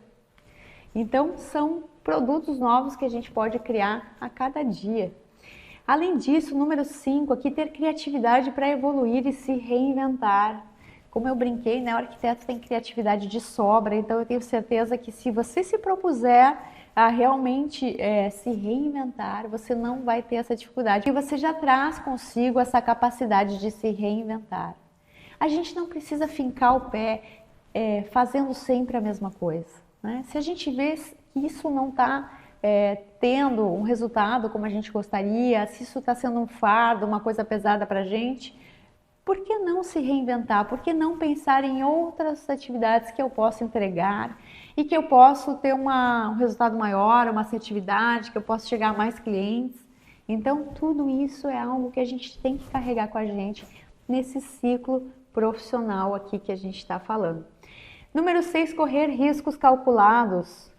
Então, são produtos novos que a gente pode criar a cada dia. Além disso, número 5, aqui ter criatividade para evoluir e se reinventar. Como eu brinquei, né, o arquiteto tem criatividade de sobra, então eu tenho certeza que se você se propuser a realmente se reinventar, você não vai ter essa dificuldade. E você já traz consigo essa capacidade de se reinventar. A gente não precisa fincar o pé fazendo sempre a mesma coisa. Se a gente vê que isso não está tendo um resultado como a gente gostaria, se isso está sendo um fardo, uma coisa pesada para a gente, por que não se reinventar? Por que não pensar em outras atividades que eu posso entregar e que eu posso ter um resultado maior, uma assertividade, que eu posso chegar a mais clientes? Então, tudo isso é algo que a gente tem que carregar com a gente nesse ciclo profissional aqui que a gente está falando. Número 6, correr riscos calculados.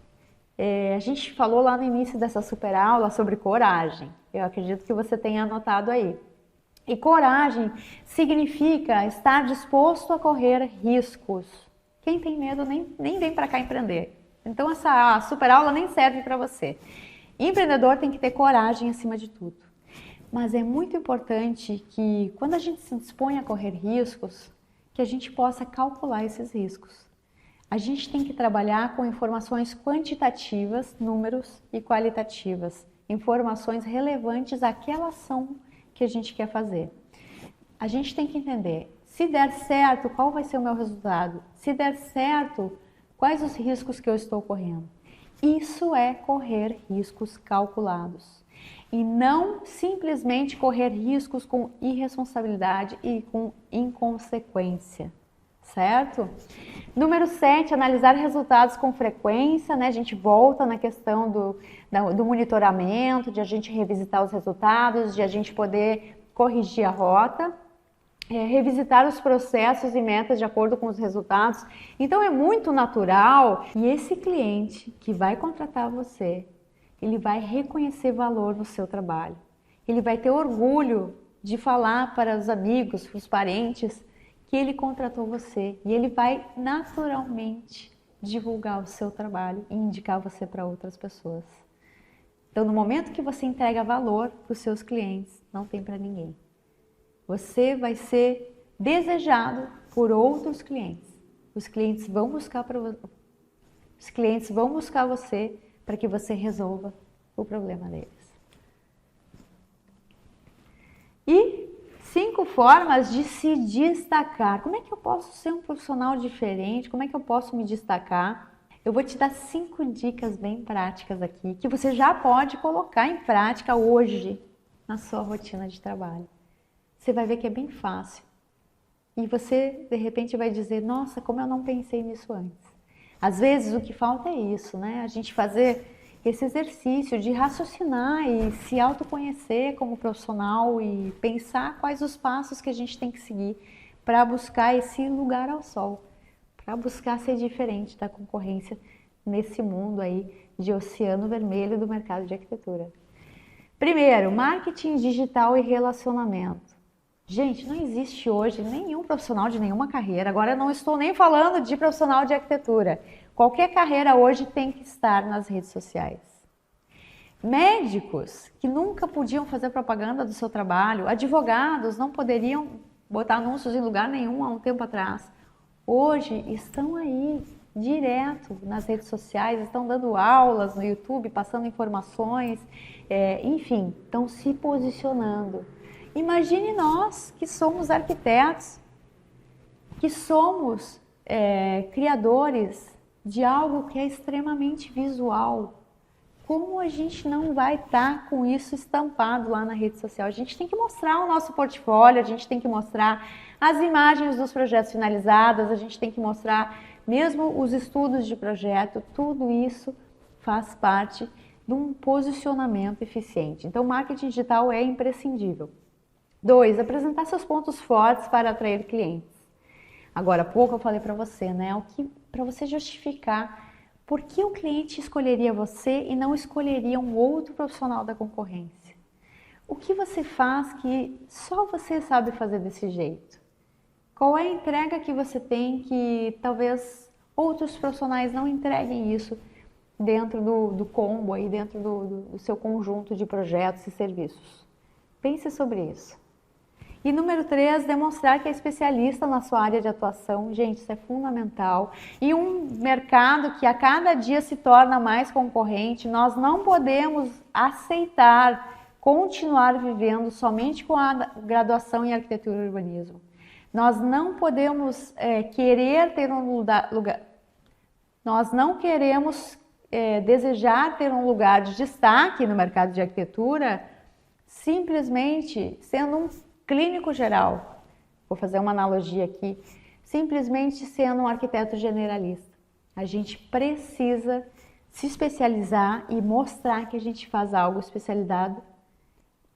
A gente falou lá no início dessa super aula sobre coragem. Eu acredito que você tenha anotado aí. E coragem significa estar disposto a correr riscos. Quem tem medo nem vem para cá empreender. Então essa super aula nem serve para você. Empreendedor tem que ter coragem acima de tudo. Mas é muito importante que quando a gente se dispõe a correr riscos, que a gente possa calcular esses riscos. A gente tem que trabalhar com informações quantitativas, números, e qualitativas, informações relevantes àquela ação que a gente quer fazer. A gente tem que entender, se der certo, qual vai ser o meu resultado? Se der certo, quais os riscos que eu estou correndo? Isso é correr riscos calculados. E não simplesmente correr riscos com irresponsabilidade e com inconsequência. Certo? Número 7, analisar resultados com frequência, né? A gente volta na questão do monitoramento, de a gente revisitar os resultados, de a gente poder corrigir a rota, revisitar os processos e metas de acordo com os resultados. Então é muito natural e esse cliente que vai contratar você, ele vai reconhecer valor no seu trabalho. Ele vai ter orgulho de falar para os amigos, para os parentes, que ele contratou você e ele vai naturalmente divulgar o seu trabalho e indicar você para outras pessoas. Então, no momento que você entrega valor para os seus clientes, não tem para ninguém. Você vai ser desejado por outros clientes. Os clientes vão buscar você para que você resolva o problema deles. E 5 formas de se destacar. Como é que eu posso ser um profissional diferente? Como é que eu posso me destacar? Eu vou te dar 5 dicas bem práticas aqui, que você já pode colocar em prática hoje na sua rotina de trabalho. Você vai ver que é bem fácil. E você, de repente, vai dizer, nossa, como eu não pensei nisso antes. Às vezes, o que falta é isso, né? A gente fazer esse exercício de raciocinar e se autoconhecer como profissional e pensar quais os passos que a gente tem que seguir para buscar esse lugar ao sol, para buscar ser diferente da concorrência nesse mundo aí de oceano vermelho do mercado de arquitetura. Primeiro, marketing digital e relacionamento. Gente, não existe hoje nenhum profissional de nenhuma carreira. Agora eu não estou nem falando de profissional de arquitetura. Qualquer carreira hoje tem que estar nas redes sociais. Médicos que nunca podiam fazer propaganda do seu trabalho, advogados não poderiam botar anúncios em lugar nenhum há um tempo atrás. Hoje estão aí direto nas redes sociais, estão dando aulas no YouTube, passando informações, enfim, estão se posicionando. Imagine nós que somos arquitetos, que somos criadores de algo que é extremamente visual. Como a gente não vai estar com isso estampado lá na rede social? A gente tem que mostrar o nosso portfólio, a gente tem que mostrar as imagens dos projetos finalizados, a gente tem que mostrar mesmo os estudos de projeto, tudo isso faz parte de um posicionamento eficiente. Então, marketing digital é imprescindível. 2, apresentar seus pontos fortes para atrair clientes. Agora há pouco eu falei para você, né? Para você justificar por que o cliente escolheria você e não escolheria um outro profissional da concorrência. O que você faz que só você sabe fazer desse jeito? Qual é a entrega que você tem que talvez outros profissionais não entreguem isso dentro do combo, aí, dentro do seu conjunto de projetos e serviços? Pense sobre isso. E número 3, demonstrar que é especialista na sua área de atuação. Gente, isso é fundamental. E um mercado que a cada dia se torna mais concorrente, nós não podemos aceitar continuar vivendo somente com a graduação em arquitetura e urbanismo. Nós não podemos querer ter um lugar, nós não queremos desejar ter um lugar de destaque no mercado de arquitetura simplesmente sendo um clínico geral, vou fazer uma analogia aqui, simplesmente sendo um arquiteto generalista. A gente precisa se especializar e mostrar que a gente faz algo especializado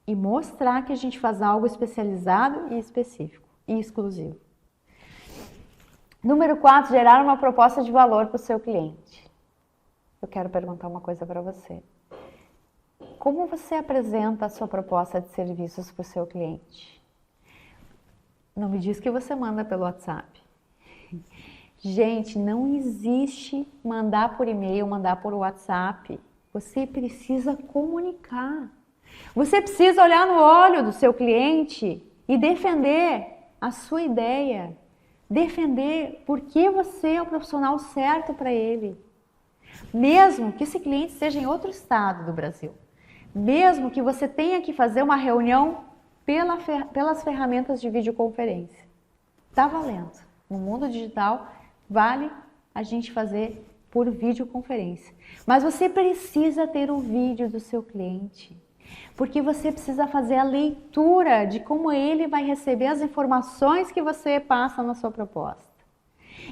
e mostrar que a gente faz algo especializado e específico e exclusivo. Número 4, gerar uma proposta de valor para o seu cliente. Eu quero perguntar uma coisa para você. Como você apresenta a sua proposta de serviços para o seu cliente? Não me diz que você manda pelo WhatsApp. Gente, não existe mandar por e-mail, mandar por WhatsApp. Você precisa comunicar. Você precisa olhar no olho do seu cliente e defender a sua ideia. Defender por que você é o profissional certo para ele. Mesmo que esse cliente seja em outro estado do Brasil. Mesmo que você tenha que fazer uma reunião pelas ferramentas de videoconferência. Tá valendo. No mundo digital, vale a gente fazer por videoconferência. Mas você precisa ter o vídeo do seu cliente. Porque você precisa fazer a leitura de como ele vai receber as informações que você passa na sua proposta.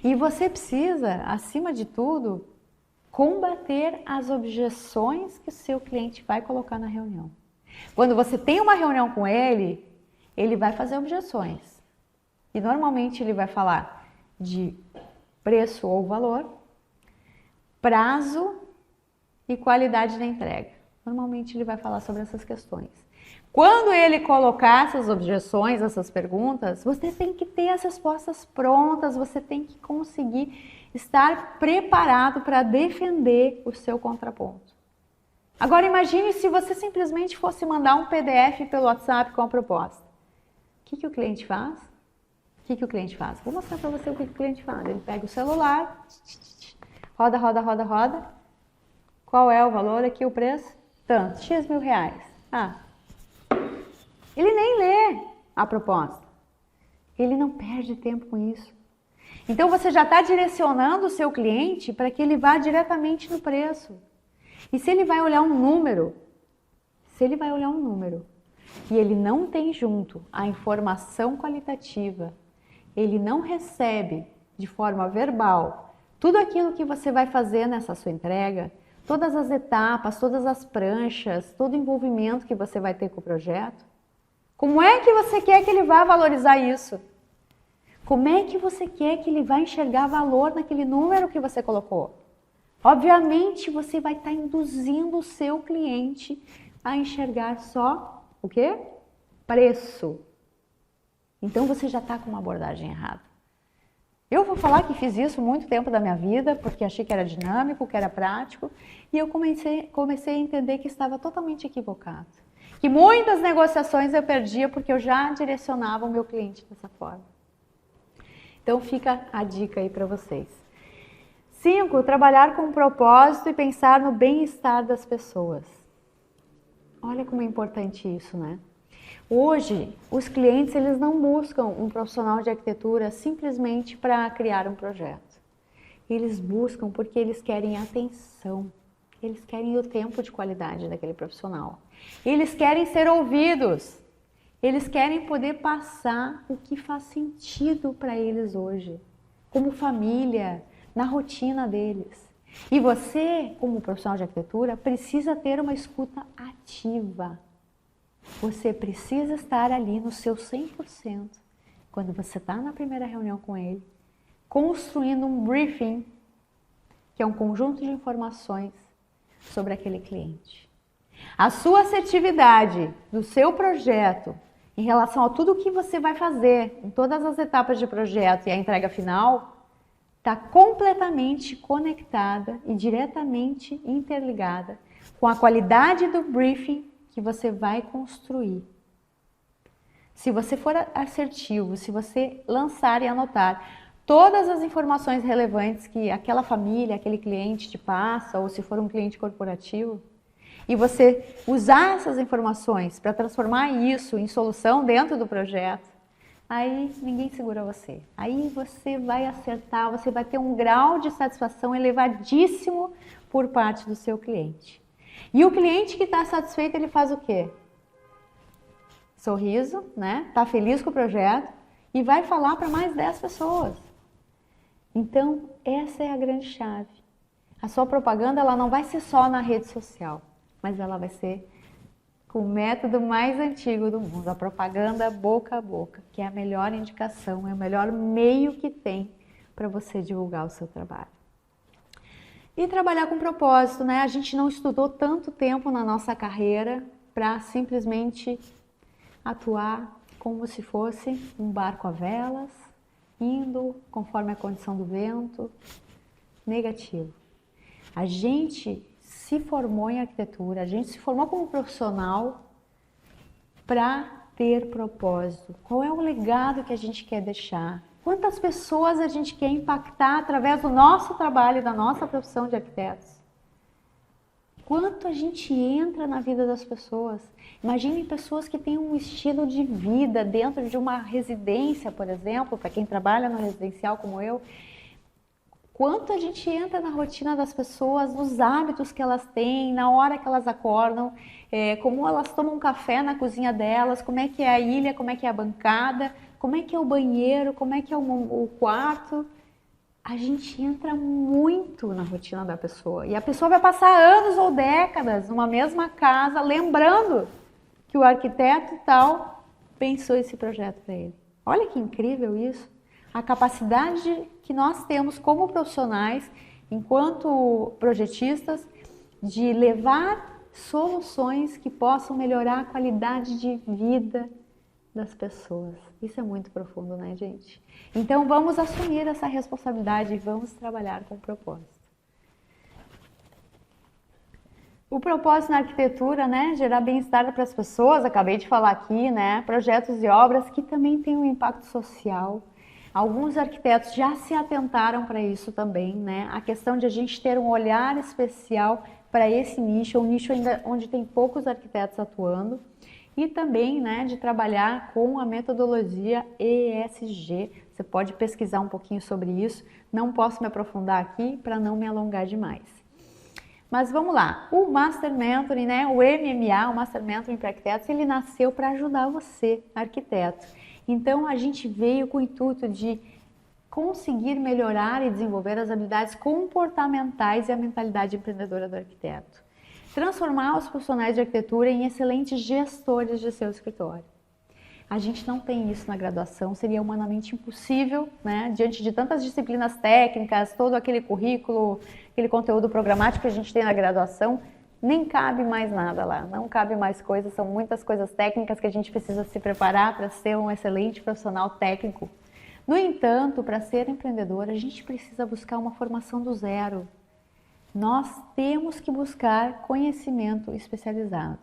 E você precisa, acima de tudo, combater as objeções que o seu cliente vai colocar na reunião. Quando você tem uma reunião com ele, ele vai fazer objeções. E normalmente ele vai falar de preço ou valor, prazo e qualidade da entrega. Normalmente ele vai falar sobre essas questões. Quando ele colocar essas objeções, essas perguntas, você tem que ter as respostas prontas, você tem que conseguir estar preparado para defender o seu contraponto. Agora imagine se você simplesmente fosse mandar um PDF pelo WhatsApp com a proposta. O que o cliente faz? O que o cliente faz? Vou mostrar para você o que o cliente faz. Ele pega o celular, roda, roda, roda, roda. Qual é o valor aqui, o preço? Tanto, X mil reais. Ele nem lê a proposta? Ele não perde tempo com isso. Então você já está direcionando o seu cliente para que ele vá diretamente no preço. E se ele vai olhar um número, e ele não tem junto a informação qualitativa, ele não recebe de forma verbal tudo aquilo que você vai fazer nessa sua entrega, todas as etapas, todas as pranchas, todo o envolvimento que você vai ter com o projeto, como é que você quer que ele vá valorizar isso? Como é que você quer que ele vá enxergar valor naquele número que você colocou? Obviamente, você vai estar induzindo o seu cliente a enxergar só o quê? Preço. Então, você já está com uma abordagem errada. Eu vou falar que fiz isso muito tempo da minha vida, porque achei que era dinâmico, que era prático, e eu comecei a entender que estava totalmente equivocado. Que muitas negociações eu perdia porque eu já direcionava o meu cliente dessa forma. Então fica a dica aí para vocês. 5, trabalhar com propósito e pensar no bem-estar das pessoas. Olha como é importante isso, né? Hoje, os clientes eles não buscam um profissional de arquitetura simplesmente para criar um projeto. Eles buscam porque eles querem atenção. Eles querem o tempo de qualidade daquele profissional. Eles querem ser ouvidos. Eles querem poder passar o que faz sentido para eles hoje, como família, na rotina deles. E você, como profissional de arquitetura, precisa ter uma escuta ativa. Você precisa estar ali no seu 100%, quando você está na primeira reunião com ele, construindo um briefing, que é um conjunto de informações sobre aquele cliente. A sua assertividade do seu projeto, em relação a tudo o que você vai fazer, em todas as etapas de projeto e a entrega final, está completamente conectada e diretamente interligada com a qualidade do briefing que você vai construir. Se você for assertivo, se você lançar e anotar todas as informações relevantes que aquela família, aquele cliente te passa, ou se for um cliente corporativo, e você usar essas informações para transformar isso em solução dentro do projeto, aí ninguém segura você. Aí você vai acertar, você vai ter um grau de satisfação elevadíssimo por parte do seu cliente. E o cliente que está satisfeito, ele faz o quê? Sorriso, né? Está feliz com o projeto e vai falar para mais 10 pessoas. Então, essa é a grande chave. A sua propaganda ela não vai ser só na rede social, mas ela vai ser com o método mais antigo do mundo, a propaganda boca a boca, que é a melhor indicação, é o melhor meio que tem para você divulgar o seu trabalho. E trabalhar com propósito, né? A gente não estudou tanto tempo na nossa carreira para simplesmente atuar como se fosse um barco a velas, indo conforme a condição do vento, negativo. A gente se formou em arquitetura, a gente se formou como profissional para ter propósito. Qual é o legado que a gente quer deixar? Quantas pessoas a gente quer impactar através do nosso trabalho, da nossa profissão de arquitetos? Quanto a gente entra na vida das pessoas? Imagine pessoas que têm um estilo de vida dentro de uma residência, por exemplo, para quem trabalha no residencial como eu. Quanto a gente entra na rotina das pessoas, nos hábitos que elas têm, na hora que elas acordam, como elas tomam um café na cozinha delas, como é que é a ilha, como é que é a bancada, como é que é o banheiro, como é que é o quarto. A gente entra muito na rotina da pessoa. E a pessoa vai passar anos ou décadas numa mesma casa, lembrando que o arquiteto tal pensou esse projeto para ele. Olha que incrível isso. A capacidade que nós temos como profissionais, enquanto projetistas, de levar soluções que possam melhorar a qualidade de vida das pessoas. Isso é muito profundo, né, gente? Então vamos assumir essa responsabilidade e vamos trabalhar com propósito. O propósito na arquitetura, né, gerar bem-estar para as pessoas, acabei de falar aqui, né, projetos e obras que também têm um impacto social. Alguns arquitetos já se atentaram para isso também, né? A questão de a gente ter um olhar especial para esse nicho, um nicho ainda onde tem poucos arquitetos atuando. e também, né, de trabalhar com a metodologia ESG. Você pode pesquisar um pouquinho sobre isso, não posso me aprofundar aqui para não me alongar demais. Mas vamos lá, o Master Mentoring, né, o MMA, o Master Mentoring para Arquitetos, ele nasceu para ajudar você, arquiteto. Então a gente veio com o intuito de conseguir melhorar e desenvolver as habilidades comportamentais e a mentalidade empreendedora do arquiteto. Transformar os profissionais de arquitetura em excelentes gestores de seu escritório. A gente não tem isso na graduação, seria humanamente impossível, né? Diante de tantas disciplinas técnicas, todo aquele currículo, aquele conteúdo programático que a gente tem na graduação, nem cabe mais nada lá, não cabe mais coisas, são muitas coisas técnicas que a gente precisa se preparar para ser um excelente profissional técnico. No entanto, para ser empreendedor, a gente precisa buscar uma formação do zero. Nós temos que buscar conhecimento especializado.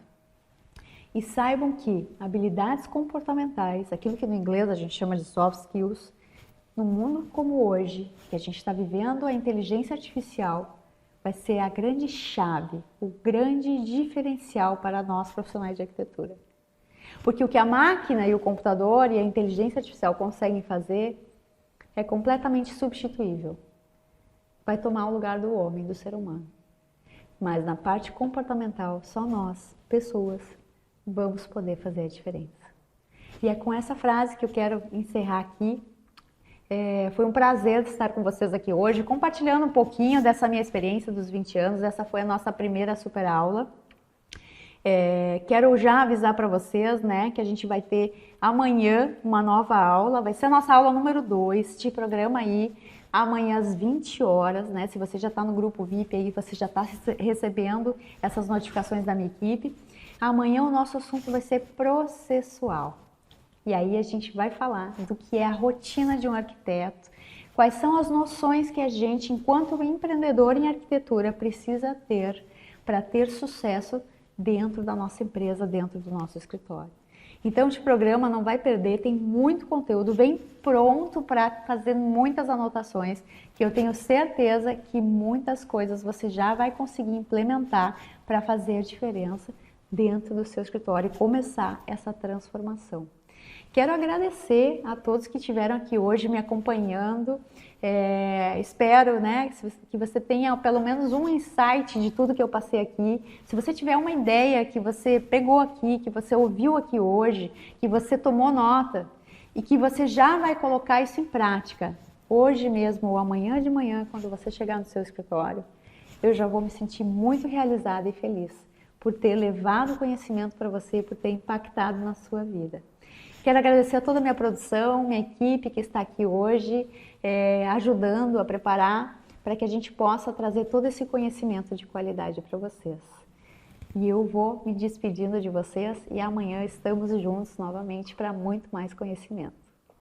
E saibam que habilidades comportamentais, aquilo que no inglês a gente chama de soft skills, no mundo como hoje, que a gente está vivendo a inteligência artificial, vai ser a grande chave, o grande diferencial para nós profissionais de arquitetura. Porque o que a máquina e o computador e a inteligência artificial conseguem fazer é completamente substituível. Vai tomar o lugar do homem, do ser humano. Mas na parte comportamental, só nós, pessoas, vamos poder fazer a diferença. E é com essa frase que eu quero encerrar aqui. Foi um prazer estar com vocês aqui hoje, compartilhando um pouquinho dessa minha experiência dos 20 anos. Essa foi a nossa primeira super aula. Quero já avisar para vocês, né, que a gente vai ter amanhã uma nova aula. Vai ser a nossa aula número 2. Te programa aí amanhã às 20 horas, né? Se você já está no grupo VIP aí, você já está recebendo essas notificações da minha equipe. Amanhã o nosso assunto vai ser processual. E aí a gente vai falar do que é a rotina de um arquiteto, quais são as noções que a gente, enquanto empreendedor em arquitetura, precisa ter para ter sucesso dentro da nossa empresa, dentro do nosso escritório. Então, esse programa não vai perder, tem muito conteúdo, vem pronto para fazer muitas anotações, que eu tenho certeza que muitas coisas você já vai conseguir implementar para fazer a diferença dentro do seu escritório e começar essa transformação. Quero agradecer a todos que estiveram aqui hoje me acompanhando. Espero, né, que você tenha pelo menos um insight de tudo que eu passei aqui. Se você tiver uma ideia que você pegou aqui, que você ouviu aqui hoje, que você tomou nota e que você já vai colocar isso em prática, hoje mesmo ou amanhã de manhã, quando você chegar no seu escritório, eu já vou me sentir muito realizada e feliz por ter levado conhecimento para você, por ter impactado na sua vida. Quero agradecer a toda a minha produção, minha equipe que está aqui hoje, ajudando a preparar para que a gente possa trazer todo esse conhecimento de qualidade para vocês. E eu vou me despedindo de vocês e amanhã estamos juntos novamente para muito mais conhecimento.